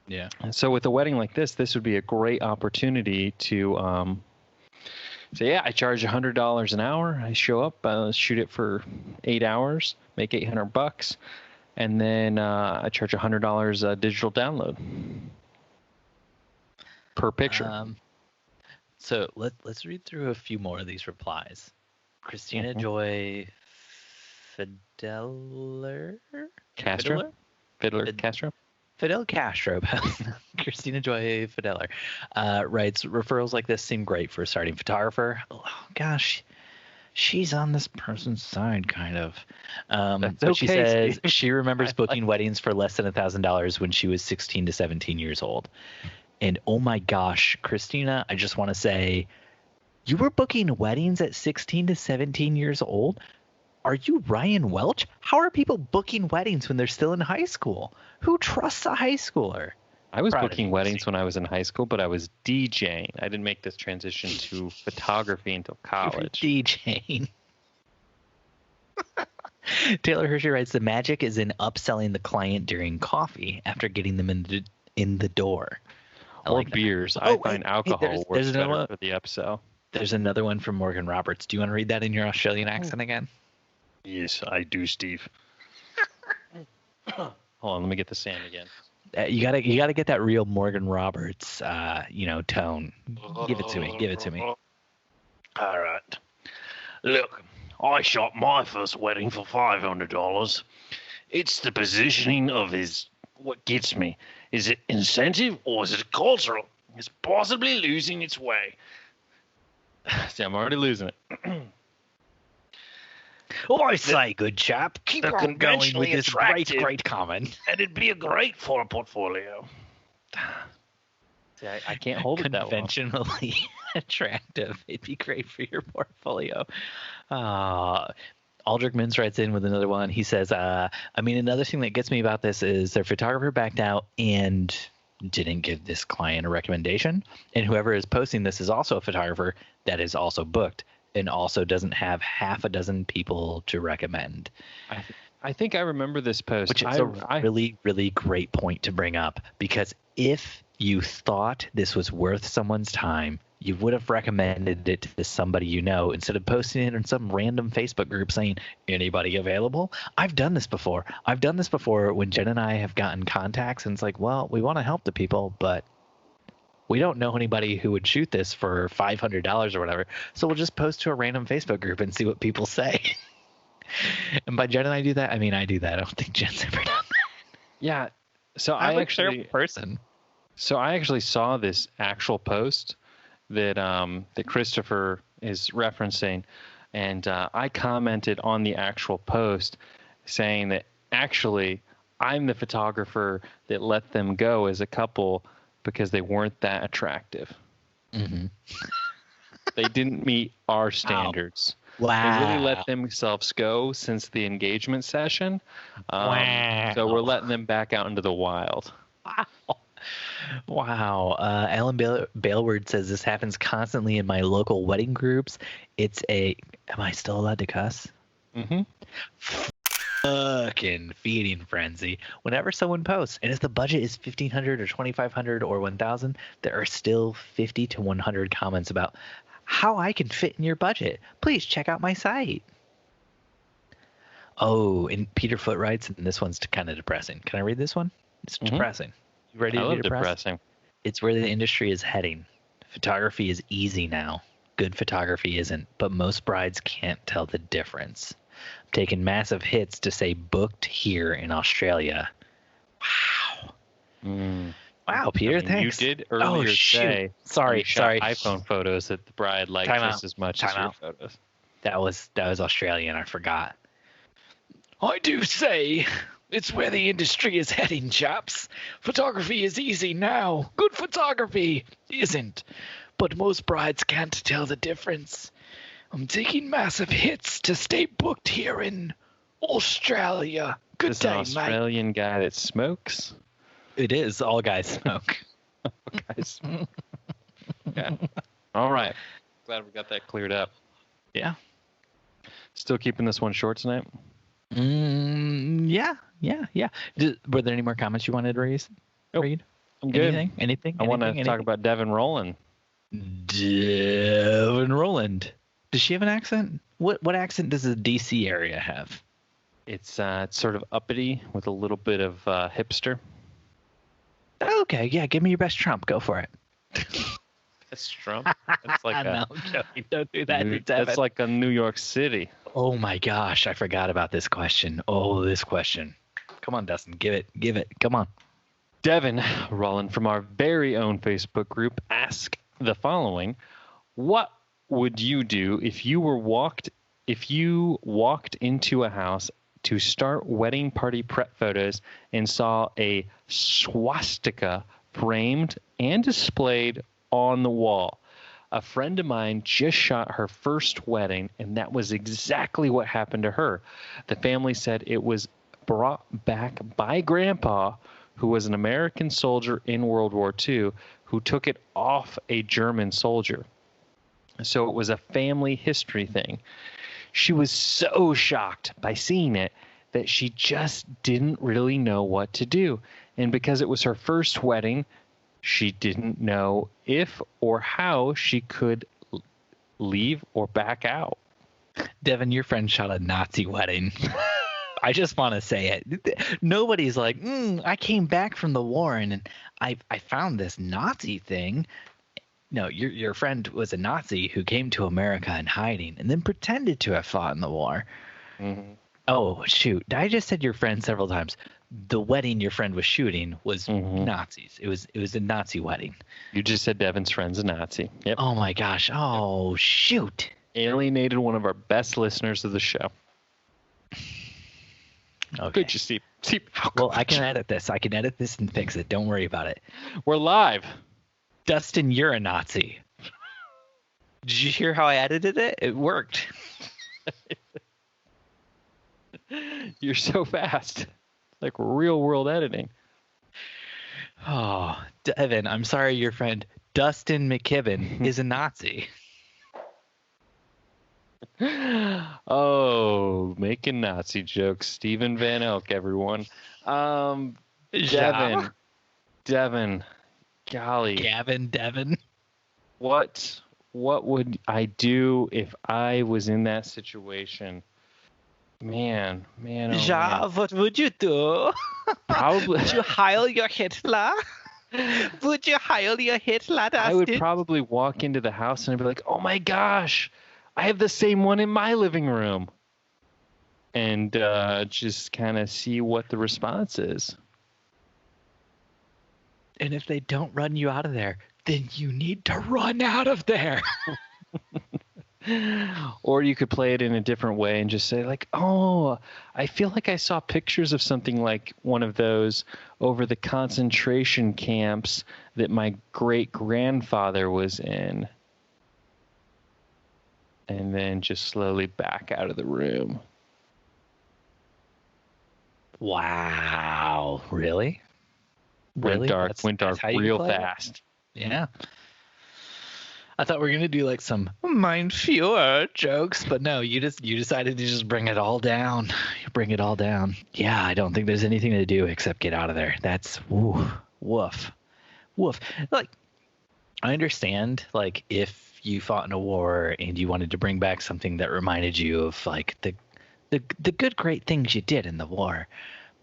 Speaker 2: Yeah.
Speaker 1: And so with a wedding like this would be a great opportunity to say, yeah, I charge $100 an hour. I show up, shoot it for 8 hours, make $800, and then I charge $100 digital download per picture.
Speaker 2: So let's read through a few more of these replies. Christina Joy Fiddler
Speaker 1: Castro?
Speaker 2: Fidel Castro, Christina Joy Fideler, writes, referrals like this seem great for a starting photographer. Oh, gosh, she's on this person's side, kind of. But okay, she says she remembers booking weddings for less than $1,000 when she was 16 to 17 years old. And oh my gosh, Christina, I just want to say, you were booking weddings at 16 to 17 years old? Are you Ryan Welch? How are people booking weddings when they're still in high school? Who trusts a high schooler?
Speaker 1: I was booking weddings when I was in high school, but I was DJing. I didn't make this transition to photography until college.
Speaker 2: DJing. Taylor Hershey writes, the magic is in upselling the client during coffee after getting them in the door.
Speaker 1: Or beers. I find alcohol works better for the upsell.
Speaker 2: There's another one from Morgan Roberts. Do you want to read that in your Australian accent again?
Speaker 1: Yes, I do, Steve. Hold on, let me get the sand again.
Speaker 2: You gotta get that real Morgan Roberts, tone. Give it to me.
Speaker 3: All right. Look, I shot my first wedding for $500. It's the positioning of what gets me. Is it incentive or is it cultural? It's possibly losing its way.
Speaker 1: See, I'm already losing it.
Speaker 2: I say, good chap, keep on going with this great comment.
Speaker 3: And it'd be a great for a portfolio.
Speaker 1: See, I can't hold it that long.
Speaker 2: Conventionally attractive. It'd be great for your portfolio. Aldrich Mintz writes in with another one. He says, another thing that gets me about this is their photographer backed out and didn't give this client a recommendation. And whoever is posting this is also a photographer that is also booked and also doesn't have half a dozen people to recommend.
Speaker 1: I think I remember this post.
Speaker 2: Which is a really, really great point to bring up, because if you thought this was worth someone's time, you would have recommended it to somebody you know instead of posting it in some random Facebook group saying, anybody available? I've done this before. When Jen and I have gotten contacts and it's like, well, we want to help the people, but we don't know anybody who would shoot this for $500 or whatever. So we'll just post to a random Facebook group and see what people say. And by Jen and I do that, I mean I do that. I don't think Jen's ever done that.
Speaker 1: Yeah. So I actually saw this actual post that Christopher is referencing, and I commented on the actual post saying that actually I'm the photographer that let them go as a couple because they weren't that attractive.
Speaker 2: Mm-hmm.
Speaker 1: They didn't meet our standards.
Speaker 2: Wow.
Speaker 1: They really let themselves go since the engagement session.
Speaker 2: Wow.
Speaker 1: So we're letting them back out into the wild.
Speaker 2: Wow. Alan Bailward says this happens constantly in my local wedding groups. Am I still allowed to cuss?
Speaker 1: Mm-hmm.
Speaker 2: Fucking feeding frenzy. Whenever someone posts, and if the budget is $1,500 or $2,500 or $1,000, there are still 50 to 100 comments about how I can fit in your budget. Please check out my site. Oh, and Peter Foot writes, and this one's kind of depressing. Can I read this one? It's depressing. You ready to be depressing? It's where the industry is heading. Photography is easy now. Good photography isn't, but most brides can't tell the difference. I'm taking massive hits to say booked here in Australia. Wow. Wow, Peter, thanks.
Speaker 1: You did earlier say
Speaker 2: sorry
Speaker 1: iPhone photos that the bride liked just as much as your photos.
Speaker 2: That was Australian. I forgot. I do say it's where the industry is heading, chaps. Photography is easy now. Good photography isn't, but most brides can't tell the difference. I'm taking massive hits to stay booked here in Australia. Good
Speaker 1: Is
Speaker 2: day,
Speaker 1: an
Speaker 2: mate.
Speaker 1: Australian guy that smokes?
Speaker 2: It is. All guys smoke.
Speaker 1: Guys. Yeah. All right. Glad we got that cleared up.
Speaker 2: Yeah.
Speaker 1: Still keeping this one short tonight?
Speaker 2: Yeah. Were there any more comments you wanted to read?
Speaker 1: I'm good.
Speaker 2: Anything?
Speaker 1: I want to talk about Devin Rowland.
Speaker 2: Devin Rowland. Does she have an accent? What accent does the DC area have?
Speaker 1: It's sort of uppity with a little bit of hipster.
Speaker 2: Okay, yeah. Give me your best Trump. Go for it.
Speaker 1: That's Trump. That's like
Speaker 2: no, I'm joking. Don't do that.
Speaker 1: That's like a New York City.
Speaker 2: Oh my gosh, I forgot about this question. This question. Come on, Dustin. Give it. Come on.
Speaker 1: Devin Rowland from our very own Facebook group asked the following: what would you do if you walked into a house to start wedding party prep photos and saw a swastika framed and displayed on the wall? A friend of mine just shot her first wedding, and that was exactly what happened to her. The family said it was brought back by Grandpa, who was an American soldier in World War II, who took it off a German soldier. So it was a family history thing. She was so shocked by seeing it that she just didn't really know what to do. And because it was her first wedding, she didn't know if or how she could leave or back out.
Speaker 2: Devin, your friend shot a Nazi wedding. I just want to say it. Nobody's like, I came back from the war and I found this Nazi thing. No, your friend was a Nazi who came to America in hiding and then pretended to have fought in the war.
Speaker 1: Mm-hmm.
Speaker 2: Oh, shoot. I just said your friend several times. The wedding your friend was shooting was Nazis. It was a Nazi wedding.
Speaker 1: You just said Devin's friend's a Nazi. Yep.
Speaker 2: Oh, my gosh. Oh, shoot.
Speaker 1: Alienated one of our best listeners of the show.
Speaker 2: Okay.
Speaker 1: Good, you see.
Speaker 2: Well, I can edit this. I can edit this and fix it. Don't worry about it.
Speaker 1: We're live.
Speaker 2: Dustin, you're a Nazi. Did you hear how I edited it? It worked.
Speaker 1: You're so fast. Like real world editing.
Speaker 2: Oh, Devin, I'm sorry your friend Dustin McKibben is a Nazi.
Speaker 1: Oh, making Nazi jokes. Stephen Van Elk, everyone. Devin. Golly.
Speaker 2: Devin.
Speaker 1: What would I do if I was in that situation? Man.
Speaker 2: What would you do?
Speaker 1: Probably.
Speaker 2: Would you heil your Hitler? Would you heil your Hitler, Dustin?
Speaker 1: I would probably walk into the house and I'd be like, oh my gosh, I have the same one in my living room. And just kind of see what the response is.
Speaker 2: And if they don't run you out of there, then you need to run out of there.
Speaker 1: Or you could play it in a different way and just say like, oh, I feel like I saw pictures of something like one of those over the concentration camps that my great-grandfather was in. And then just slowly back out of the room.
Speaker 2: Wow. Really?
Speaker 1: Went dark real fast.
Speaker 2: Yeah. I thought we were going to do like some mind fewer jokes, but no, you decided to just bring it all down. You bring it all down. Yeah, I don't think there's anything to do except get out of there. That's woof. Like, I understand, like, if you fought in a war and you wanted to bring back something that reminded you of like the good great things you did in the war,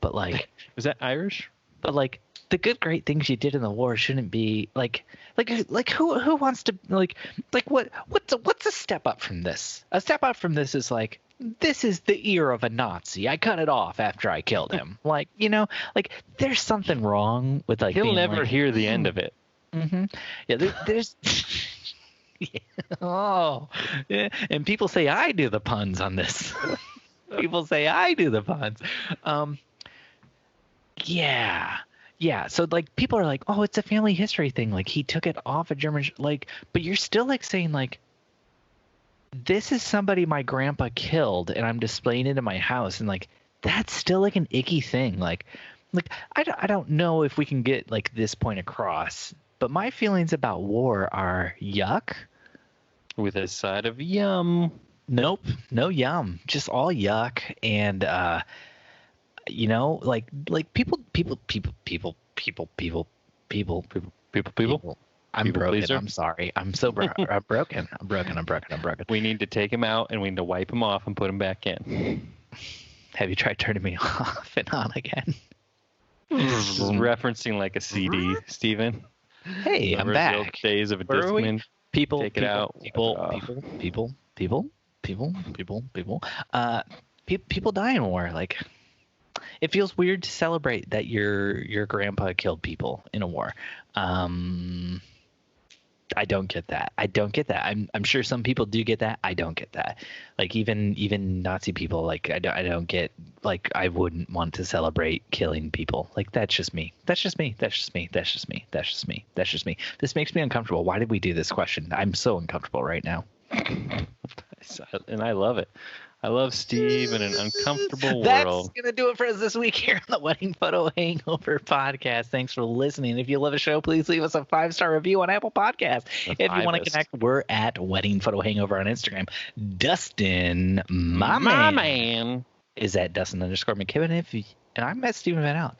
Speaker 2: but like
Speaker 1: was that Irish?
Speaker 2: But like the good great things you did in the war shouldn't be like who wants to like what's a step up from this? A step up from this is like, this is the ear of a Nazi. I cut it off after I killed him. Like, you know, like there's something wrong with like
Speaker 1: he'll never hear the end of it.
Speaker 2: Mm-hmm. Yeah, there's yeah. Oh, yeah. And people say I do the puns on this. People say I do the puns. Yeah. So like people are like, oh, it's a family history thing. Like he took it off a German, like, but you're still like saying like, this is somebody my grandpa killed, and I'm displaying it in my house, and like that's still like an icky thing. Like I don't know if we can get like this point across, but my feelings about war are yuck.
Speaker 1: With a side of yum.
Speaker 2: Nope, no yum, just all yuck. And like people. I'm
Speaker 1: People
Speaker 2: broken.
Speaker 1: pleaser?
Speaker 2: I'm sorry. I'm so I'm broken. I'm broken.
Speaker 1: We need to take him out and we need to wipe him off and put him back in.
Speaker 2: Have you tried turning me off and on again?
Speaker 1: This is referencing like a CD, Steven.
Speaker 2: Hey,
Speaker 1: Remember
Speaker 2: I'm
Speaker 1: the old
Speaker 2: back.
Speaker 1: days of a
Speaker 2: Where are we?
Speaker 1: Discman.
Speaker 2: People,
Speaker 1: Take it out.
Speaker 2: People die in war. Like, it feels weird to celebrate that your grandpa killed people in a war. I don't get that. I'm sure some people do get that. I don't get that. Like even Nazi people, like I don't get, like I wouldn't want to celebrate killing people. Like that's just me. This makes me uncomfortable. Why did we do this question? I'm so uncomfortable right now.
Speaker 1: And I love it. I love Steve in an uncomfortable
Speaker 2: That's
Speaker 1: world.
Speaker 2: going to do it for us this week here on the Wedding Photo Hangover podcast. Thanks for listening. If you love the show, please leave us a 5-star review on Apple Podcasts. If you want to connect, we're at Wedding Photo Hangover on Instagram. Dustin, my man, is at Dustin_McKibben. And I'm at Stephen Van Alk.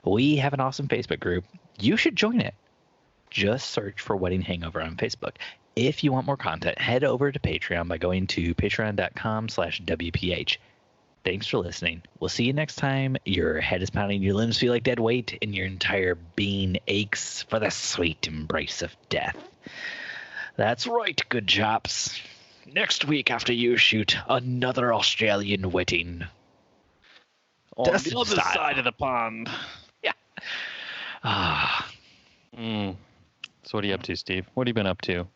Speaker 2: We have an awesome Facebook group. You should join it. Just search for Wedding Hangover on Facebook. If you want more content, head over to Patreon by going to patreon.com/WPH. Thanks for listening. We'll see you next time. Your head is pounding, your limbs feel like dead weight, and your entire being aches for the sweet embrace of death. That's right, good chaps. Next week after you shoot another Australian wedding.
Speaker 3: On
Speaker 2: Dustin
Speaker 3: the other
Speaker 2: style.
Speaker 3: side of the pond.
Speaker 2: Yeah.
Speaker 1: So what are you up to, Steve? What have you been up to?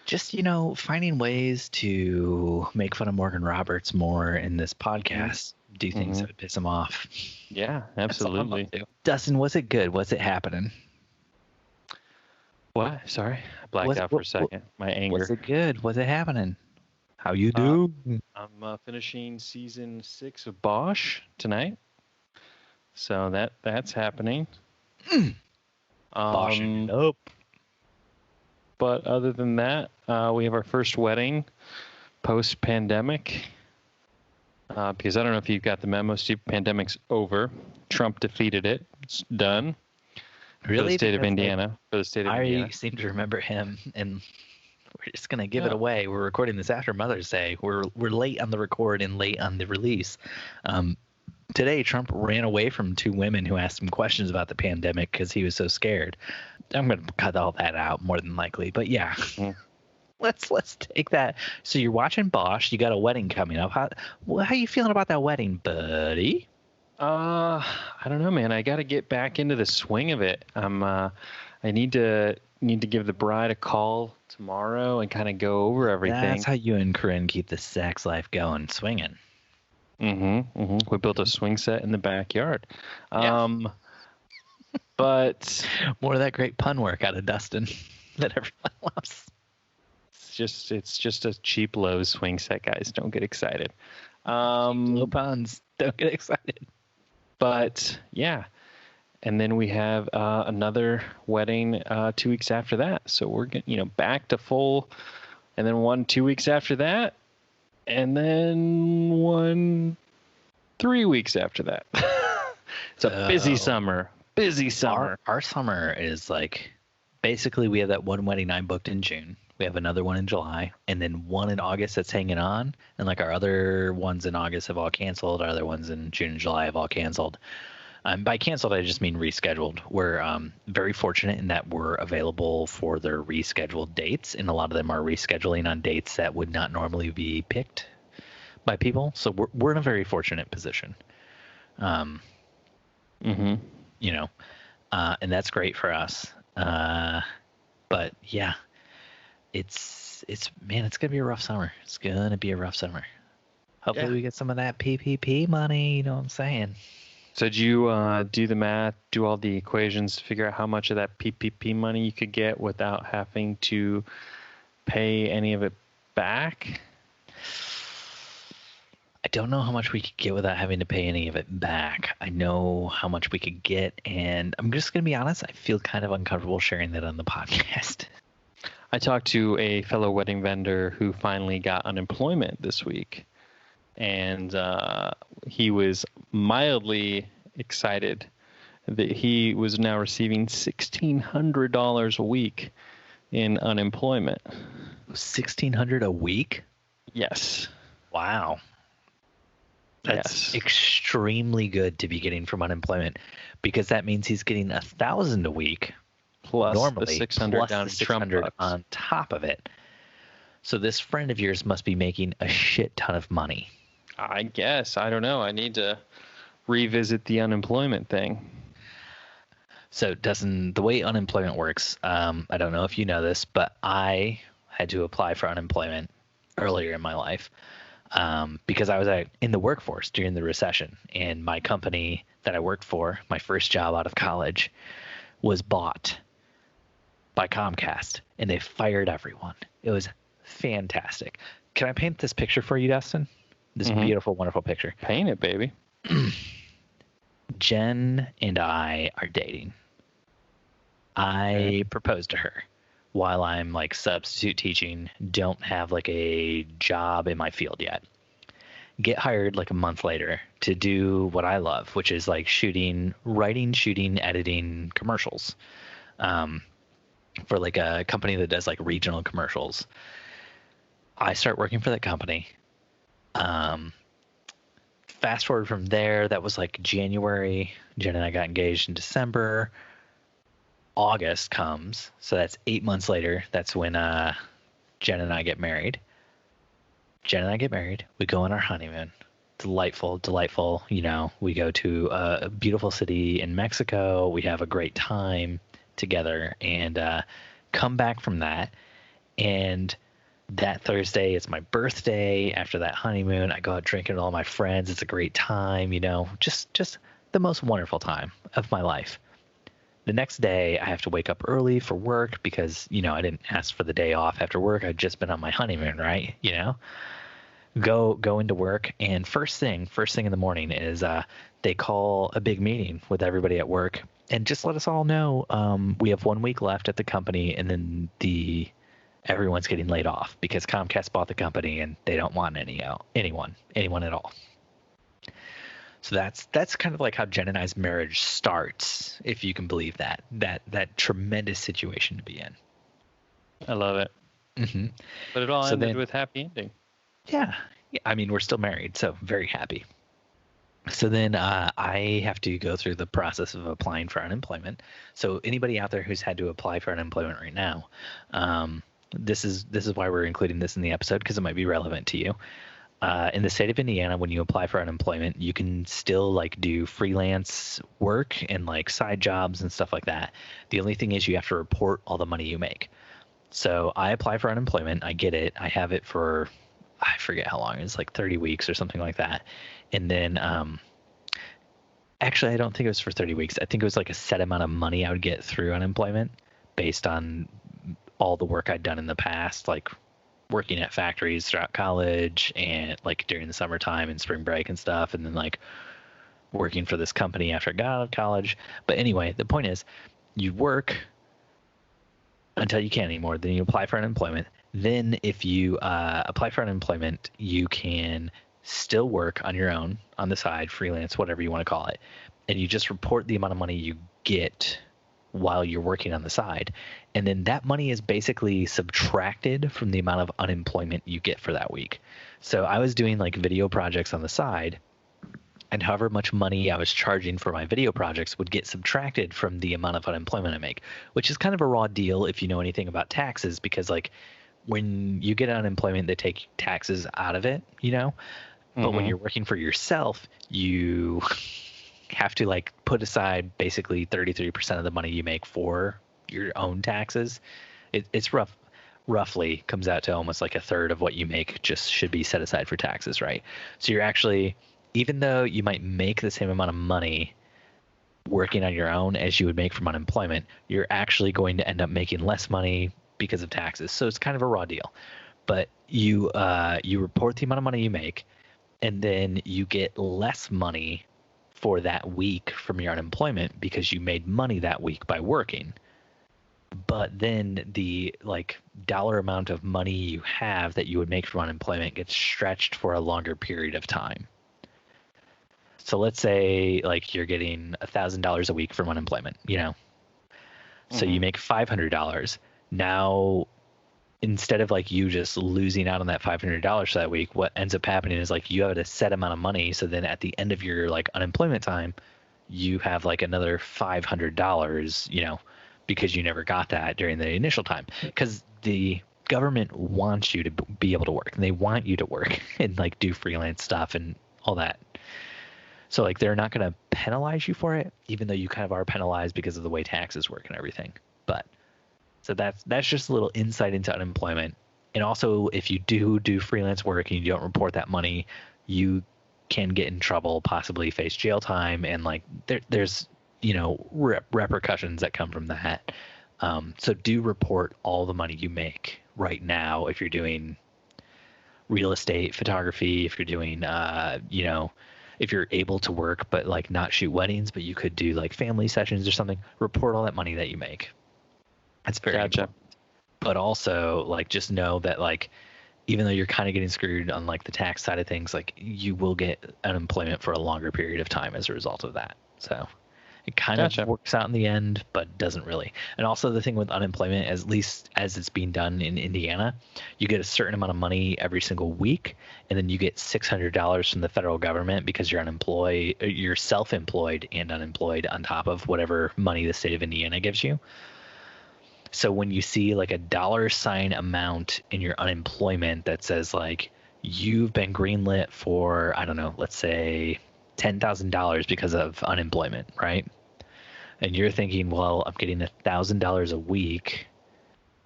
Speaker 2: Just, finding ways to make fun of Morgan Roberts more in this podcast. Do things that would piss him off.
Speaker 1: Yeah,
Speaker 2: That's all I'm
Speaker 1: absolutely.
Speaker 2: up to. Dustin, was it good? Was it happening?
Speaker 1: What? Sorry, I blacked out for a second. My anger.
Speaker 2: Was it good? Was it happening? How you do?
Speaker 1: I'm finishing season 6 of Bosch tonight, so that's happening.
Speaker 2: Boshing it up.
Speaker 1: But other than that, we have our first wedding post-pandemic. Because I don't know if you've got the memo, Steve. Pandemic's over. Trump defeated it. It's done.
Speaker 2: Really?
Speaker 1: For the state of
Speaker 2: Because,
Speaker 1: Indiana. For the state of Indiana.
Speaker 2: I seem to remember him, and we're just gonna give it away. We're recording this after Mother's Day. We're late on the record and late on the release. Today, Trump ran away from 2 women who asked him questions about the pandemic because he was so scared. I'm going to cut all that out more than likely, but yeah. Let's take that. So you're watching Bosch. You got a wedding coming up. How you feeling about that wedding, buddy?
Speaker 1: I don't know, man. I got to get back into the swing of it. I need to give the bride a call tomorrow and kind of go over everything.
Speaker 2: That's how you and Corinne keep the sex life going, swinging.
Speaker 1: We built a swing set in the backyard.
Speaker 2: Yeah.
Speaker 1: But
Speaker 2: more of that great pun work out of Dustin that everyone loves.
Speaker 1: It's just a cheap Lowe's swing set, guys. Don't get excited.
Speaker 2: Low puns. Don't get excited.
Speaker 1: But yeah. And then we have another wedding 2 weeks after that. So we're back to full, and then 2 weeks after that. And then 3 weeks after that. It's a busy summer.
Speaker 2: Our summer is like, basically we have that one wedding I booked in June. We have another one in July, and then one in August that's hanging on. And like our other ones in August have all canceled. Our other ones in June and July have all canceled. By canceled, I just mean rescheduled. We're very fortunate in that we're available for their rescheduled dates, and a lot of them are rescheduling on dates that would not normally be picked by people. So we're in a very fortunate position. And that's great for us. But yeah, it's gonna be a rough summer. It's gonna be a rough summer. Hopefully we get some of that PPP money. You know what I'm saying?
Speaker 1: So did you do the math, do all the equations to figure out how much of that PPP money you could get without having to pay any of it back?
Speaker 2: don't know how much we could get without having to pay any of it back. I know how much we could get, and I'm just going to be honest, I feel kind of uncomfortable sharing that on the podcast.
Speaker 1: I talked to a fellow wedding vendor who finally got unemployment this week, and he was mildly excited that he was now receiving $1,600 a week in unemployment.
Speaker 2: $1,600 a week?
Speaker 1: Yes.
Speaker 2: Wow. That's
Speaker 1: Yes.
Speaker 2: extremely good to be getting from unemployment, because that means he's getting $1,000 a week
Speaker 1: Plus
Speaker 2: normally,
Speaker 1: the 600
Speaker 2: plus
Speaker 1: down
Speaker 2: the
Speaker 1: to Trump
Speaker 2: 600
Speaker 1: bucks.
Speaker 2: on top of it. So this friend of yours must be making a shit ton of money.
Speaker 1: I guess. I don't know. I need to revisit the unemployment thing.
Speaker 2: So Dustin, the way unemployment works, I don't know if you know this, but I had to apply for unemployment earlier in my life because I was in the workforce during the recession, and my company that I worked for, my first job out of college, was bought by Comcast, and they fired everyone. It was fantastic. Can I paint this picture for you, Dustin? This beautiful, wonderful picture.
Speaker 1: Paint it, baby.
Speaker 2: Jen and I are dating. I proposed to her while I'm like substitute teaching, don't have like a job in my field yet. Get hired like a month later to do what I love, which is like writing, shooting, editing commercials for like a company that does like regional commercials. I start working for that company. Fast forward from there, that was like January. Jen and I got engaged in December. August comes, so that's 8 months later. That's when Jen and I get married. We go on our honeymoon. Delightful. You know, we go to a beautiful city in Mexico. We have a great time together, and come back from that. And that Thursday is my birthday. After that honeymoon, I go out drinking with all my friends. It's a great time, you know, just the most wonderful time of my life. The next day, I have to wake up early for work because, you know, I didn't ask for the day off after work. I'd just been on my honeymoon, right? You know, go into work, and first thing in the morning is they call a big meeting with everybody at work and just let us all know we have 1 week left at the company, and then everyone's getting laid off because Comcast bought the company and they don't want anyone at all. So that's kind of like how Jen and I's marriage starts, if you can believe that tremendous situation to be in.
Speaker 1: I love it.
Speaker 2: Mm-hmm.
Speaker 1: But it all ended with happy ending.
Speaker 2: Yeah. I mean, we're still married, so very happy. So then I have to go through the process of applying for unemployment. So anybody out there who's had to apply for unemployment right now, this is why we're including this in the episode, because it might be relevant to you. In the state of Indiana, when you apply for unemployment, you can still like do freelance work and like side jobs and stuff like that. The only thing is you have to report all the money you make. So I apply for unemployment. I get it. I have it for, I forget how long. It's like 30 weeks or something like that. And then actually, I don't think it was for 30 weeks. I think it was like a set amount of money I would get through unemployment based on all the work I'd done in the past, like working at factories throughout college and like during the summertime and spring break and stuff, and then like working for this company after I got out of college. But anyway, the point is you work until you can't anymore, then you apply for unemployment. Then if you apply for unemployment, you can still work on your own, on the side, freelance, whatever you want to call it, and you just report the amount of money you get while you're working on the side, and then that money is basically subtracted from the amount of unemployment you get for that week. So I was doing like video projects on the side, and however much money I was charging for my video projects would get subtracted from the amount of unemployment I make, which is kind of a raw deal if you know anything about taxes, because like when you get unemployment, they take taxes out of it, you know, but when you're working for yourself, you have to like put aside basically 33% of the money you make for your own taxes. It's roughly comes out to almost like a third of what you make just should be set aside for taxes, right? So you're actually, even though you might make the same amount of money working on your own as you would make from unemployment, you're actually going to end up making less money because of taxes. So it's kind of a raw deal. But you report the amount of money you make, and then you get less money for that week from your unemployment because you made money that week by working. But then the like dollar amount of money you have that you would make from unemployment gets stretched for a longer period of time. So let's say like you're getting $1,000 a week from unemployment, you know. So you make $500. Now, instead of like you just losing out on that $500 for that week, what ends up happening is like you have a set amount of money. So then at the end of your like unemployment time, you have like another $500, you know, because you never got that during the initial time. Because the government wants you to be able to work, and they want you to work and like do freelance stuff and all that. So like they're not going to penalize you for it, even though you kind of are penalized because of the way taxes work and everything. But so that's just a little insight into unemployment. And also, if you do freelance work and you don't report that money, you can get in trouble, possibly face jail time, and like there's you know repercussions that come from that. So do report all the money you make right now if you're doing real estate, photography, if you're doing you know, if you're able to work but like not shoot weddings, but you could do like family sessions or something. Report all that money that you make. That's very important. But also like just know that like even though you're kind of getting screwed on like the tax side of things, like you will get unemployment for a longer period of time as a result of that. So it kind of works out in the end, but doesn't really. And also the thing with unemployment, at least as it's being done in Indiana, you get a certain amount of money every single week, and then you get $600 from the federal government because you're unemployed, you're self-employed and unemployed on top of whatever money the state of Indiana gives you. So when you see like a $sign amount in your unemployment that says like you've been greenlit for, I don't know, let's say $10,000 because of unemployment, right? And you're thinking, well, I'm getting $1,000 a week,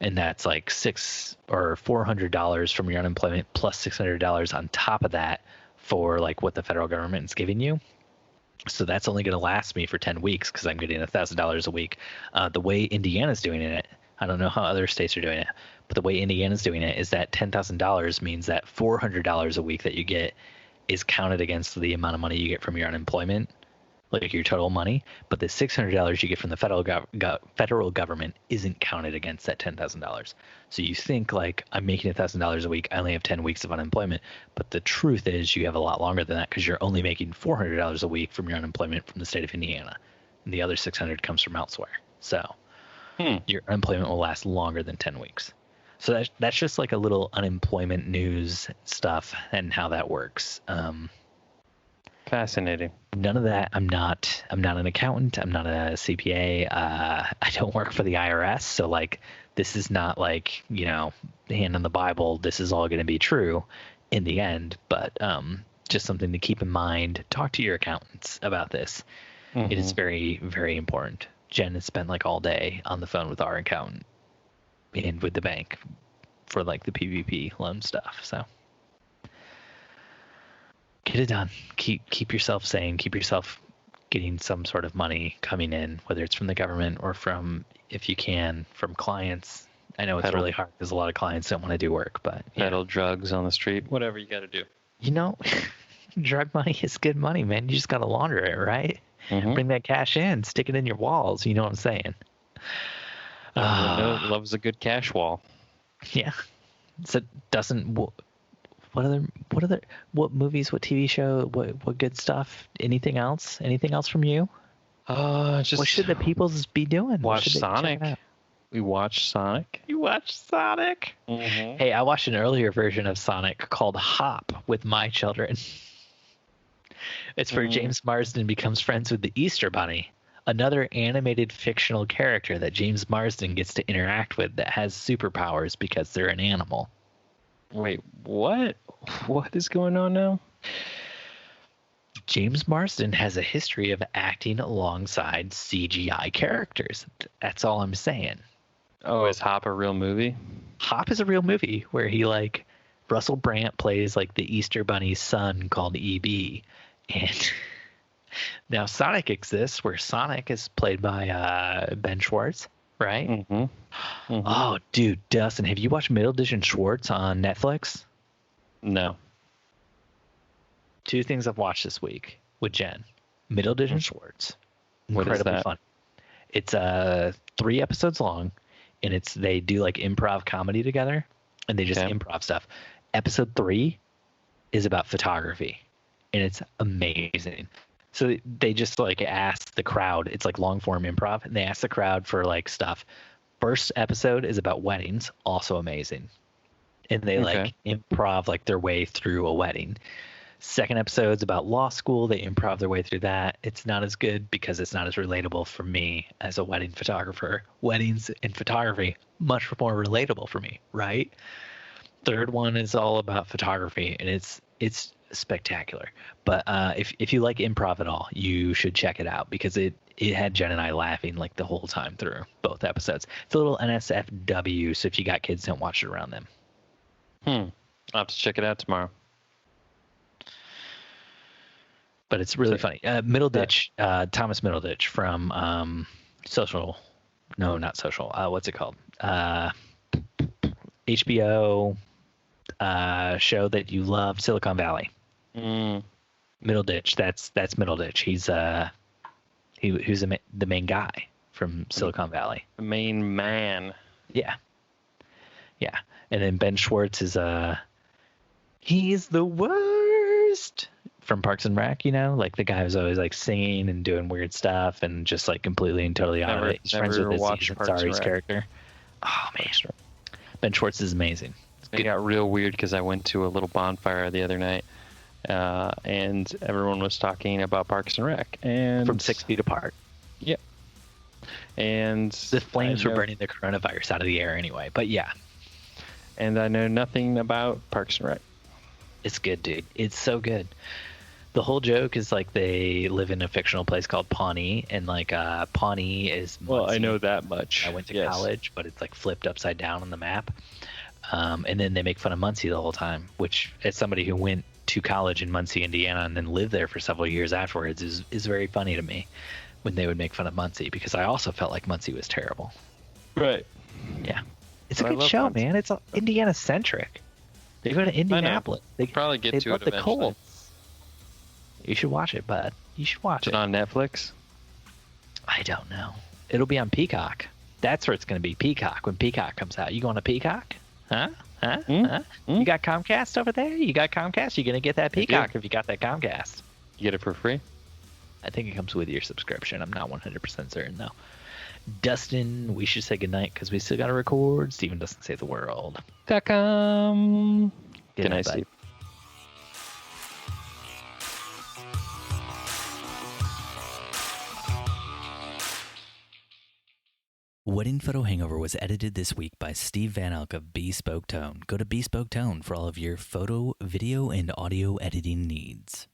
Speaker 2: and that's like $400 from your unemployment plus $600 on top of that for like what the federal government is giving you. So that's only going to last me for 10 weeks because I'm getting $1,000 a week. The way Indiana's doing it, I don't know how other states are doing it, but the way Indiana's doing it is that $10,000 means that $400 a week that you get is counted against the amount of money you get from your unemployment, like your total money. But the $600 you get from the federal government isn't counted against that $10,000. So you think like I'm making $1,000 a week, I only have 10 weeks of unemployment, but the truth is you have a lot longer than that because you're only making $400 a week from your unemployment from the state of Indiana, and the other $600 comes from elsewhere. So your unemployment will last longer than 10 weeks. So that's just like a little unemployment news stuff and how that works.
Speaker 1: Fascinating.
Speaker 2: None of that. I'm not an accountant. I'm not a CPA. I don't work for the IRS. So like, this is not like, you know, hand on the Bible. This is all going to be true in the end. But just something to keep in mind. Talk to your accountants about this. Mm-hmm. It is very, very important. Jen has spent like all day on the phone with our accountant and with the bank for like the PPP loan stuff. So get it done. Keep yourself sane. Keep yourself getting some sort of money coming in, whether it's from the government or from, if you can, from clients. I know it's really hard because a lot of clients don't want to do work, but
Speaker 1: peddle drugs on the street, whatever you got to do.
Speaker 2: You know, drug money is good money, man. You just got to launder it, right? Mm-hmm. Bring that cash in, stick it in your walls. You know what I'm saying?
Speaker 1: Loves a good cash wall.
Speaker 2: Yeah. So Dustin, what movies, what TV show, what good stuff? Anything else from you?
Speaker 1: Just
Speaker 2: what should the peoples be doing?
Speaker 1: Watch Sonic. We watched Sonic.
Speaker 2: You watched Sonic?
Speaker 1: Mm-hmm.
Speaker 2: Hey, I watched an earlier version of Sonic called Hop with my children. It's where James Marsden becomes friends with the Easter Bunny, another animated fictional character that James Marsden gets to interact with that has superpowers because they're an animal.
Speaker 1: Wait, what? What is going on now?
Speaker 2: James Marsden has a history of acting alongside CGI characters. That's all I'm saying.
Speaker 1: Oh, is Hop a real movie?
Speaker 2: Hop is a real movie where he like Russell Brand plays like the Easter Bunny's son called EB. And now Sonic exists where Sonic is played by Ben Schwartz, right?
Speaker 1: Mm-hmm. Mm-hmm.
Speaker 2: Oh, dude, Dustin, have you watched Middleditch and Schwartz on Netflix?
Speaker 1: No.
Speaker 2: 2 things I've watched this week with Jen. Middleditch and Schwartz.
Speaker 1: What is
Speaker 2: Incredibly
Speaker 1: that?
Speaker 2: fun. It's 3 episodes long, and they do like improv comedy together, and they just
Speaker 1: Okay.
Speaker 2: improv stuff. Episode 3 is about photography, and it's amazing. So they just like ask the crowd. It's like long form improv, and they ask the crowd for like stuff. First episode is about weddings, also amazing, and they like improv like their way through a wedding. Second episode's about law school. They improv their way through that. It's not as good because it's not as relatable for me as a wedding photographer. Weddings and photography, much more relatable for me, right? Third one is all about photography, and it's spectacular. But if you like improv at all, you should check it out because it had Jen and I laughing like the whole time through both episodes. It's a little NSFW, so if you got kids, don't watch it around them.
Speaker 1: I'll have to check it out tomorrow.
Speaker 2: But it's really funny. Middleditch, Thomas Middleditch from Social. No, not Social. What's it called? HBO show that you loved, Silicon Valley. Middleditch. That's Middleditch. He's the main guy from Silicon Valley.
Speaker 1: The main man.
Speaker 2: Yeah. And then Ben Schwartz is he's the worst from Parks and Rec, like the guy who's always like singing and doing weird stuff and just like completely and totally out of it. He's friends with his Sari's character. Oh man, Ben Schwartz is amazing.
Speaker 1: It got real weird because I went to a little bonfire the other night, and everyone was talking about Parks and Rec, and
Speaker 2: From 6 feet apart.
Speaker 1: Yep. And
Speaker 2: The flames were burning the coronavirus out of the air anyway. But yeah,
Speaker 1: and I know nothing about Parks and Rec.
Speaker 2: it's good, dude. It's so good. The whole joke is like they live in a fictional place called Pawnee, and like Pawnee is
Speaker 1: Well, I
Speaker 2: Muncie.
Speaker 1: know that much.
Speaker 2: I went to college, but it's like flipped upside down on the map. And then they make fun of Muncie the whole time, which, as somebody who went to college in Muncie, Indiana, and then lived there for several years afterwards, is very funny to me when they would make fun of Muncie, because I also felt like Muncie was terrible.
Speaker 1: Right.
Speaker 2: Yeah. It's
Speaker 1: But I
Speaker 2: a good
Speaker 1: love
Speaker 2: show,
Speaker 1: Muncie.
Speaker 2: man. It's Indiana centric. They go to Indianapolis. They
Speaker 1: Probably get
Speaker 2: they
Speaker 1: to
Speaker 2: love
Speaker 1: it
Speaker 2: the
Speaker 1: eventually.
Speaker 2: cold. You should watch it, bud. You should watch
Speaker 1: Is it on Netflix?
Speaker 2: I don't know. It'll be on Peacock. That's where it's going to be. Peacock. When Peacock comes out, you going to Peacock? Huh? You got Comcast over there? You got Comcast? You're going to get that Peacock if you got that Comcast.
Speaker 1: You get it for free?
Speaker 2: I think it comes with your subscription. I'm not 100% certain, though. Dustin, we should say goodnight because we still got to record. Steven doesn't save the world.
Speaker 1: .com. Good night,
Speaker 2: bud.
Speaker 1: Steve.
Speaker 4: Wedding Photo Hangover was edited this week by Steve Van Elk of Bespoke Tone. Go to Bespoke Tone for all of your photo, video, and audio editing needs.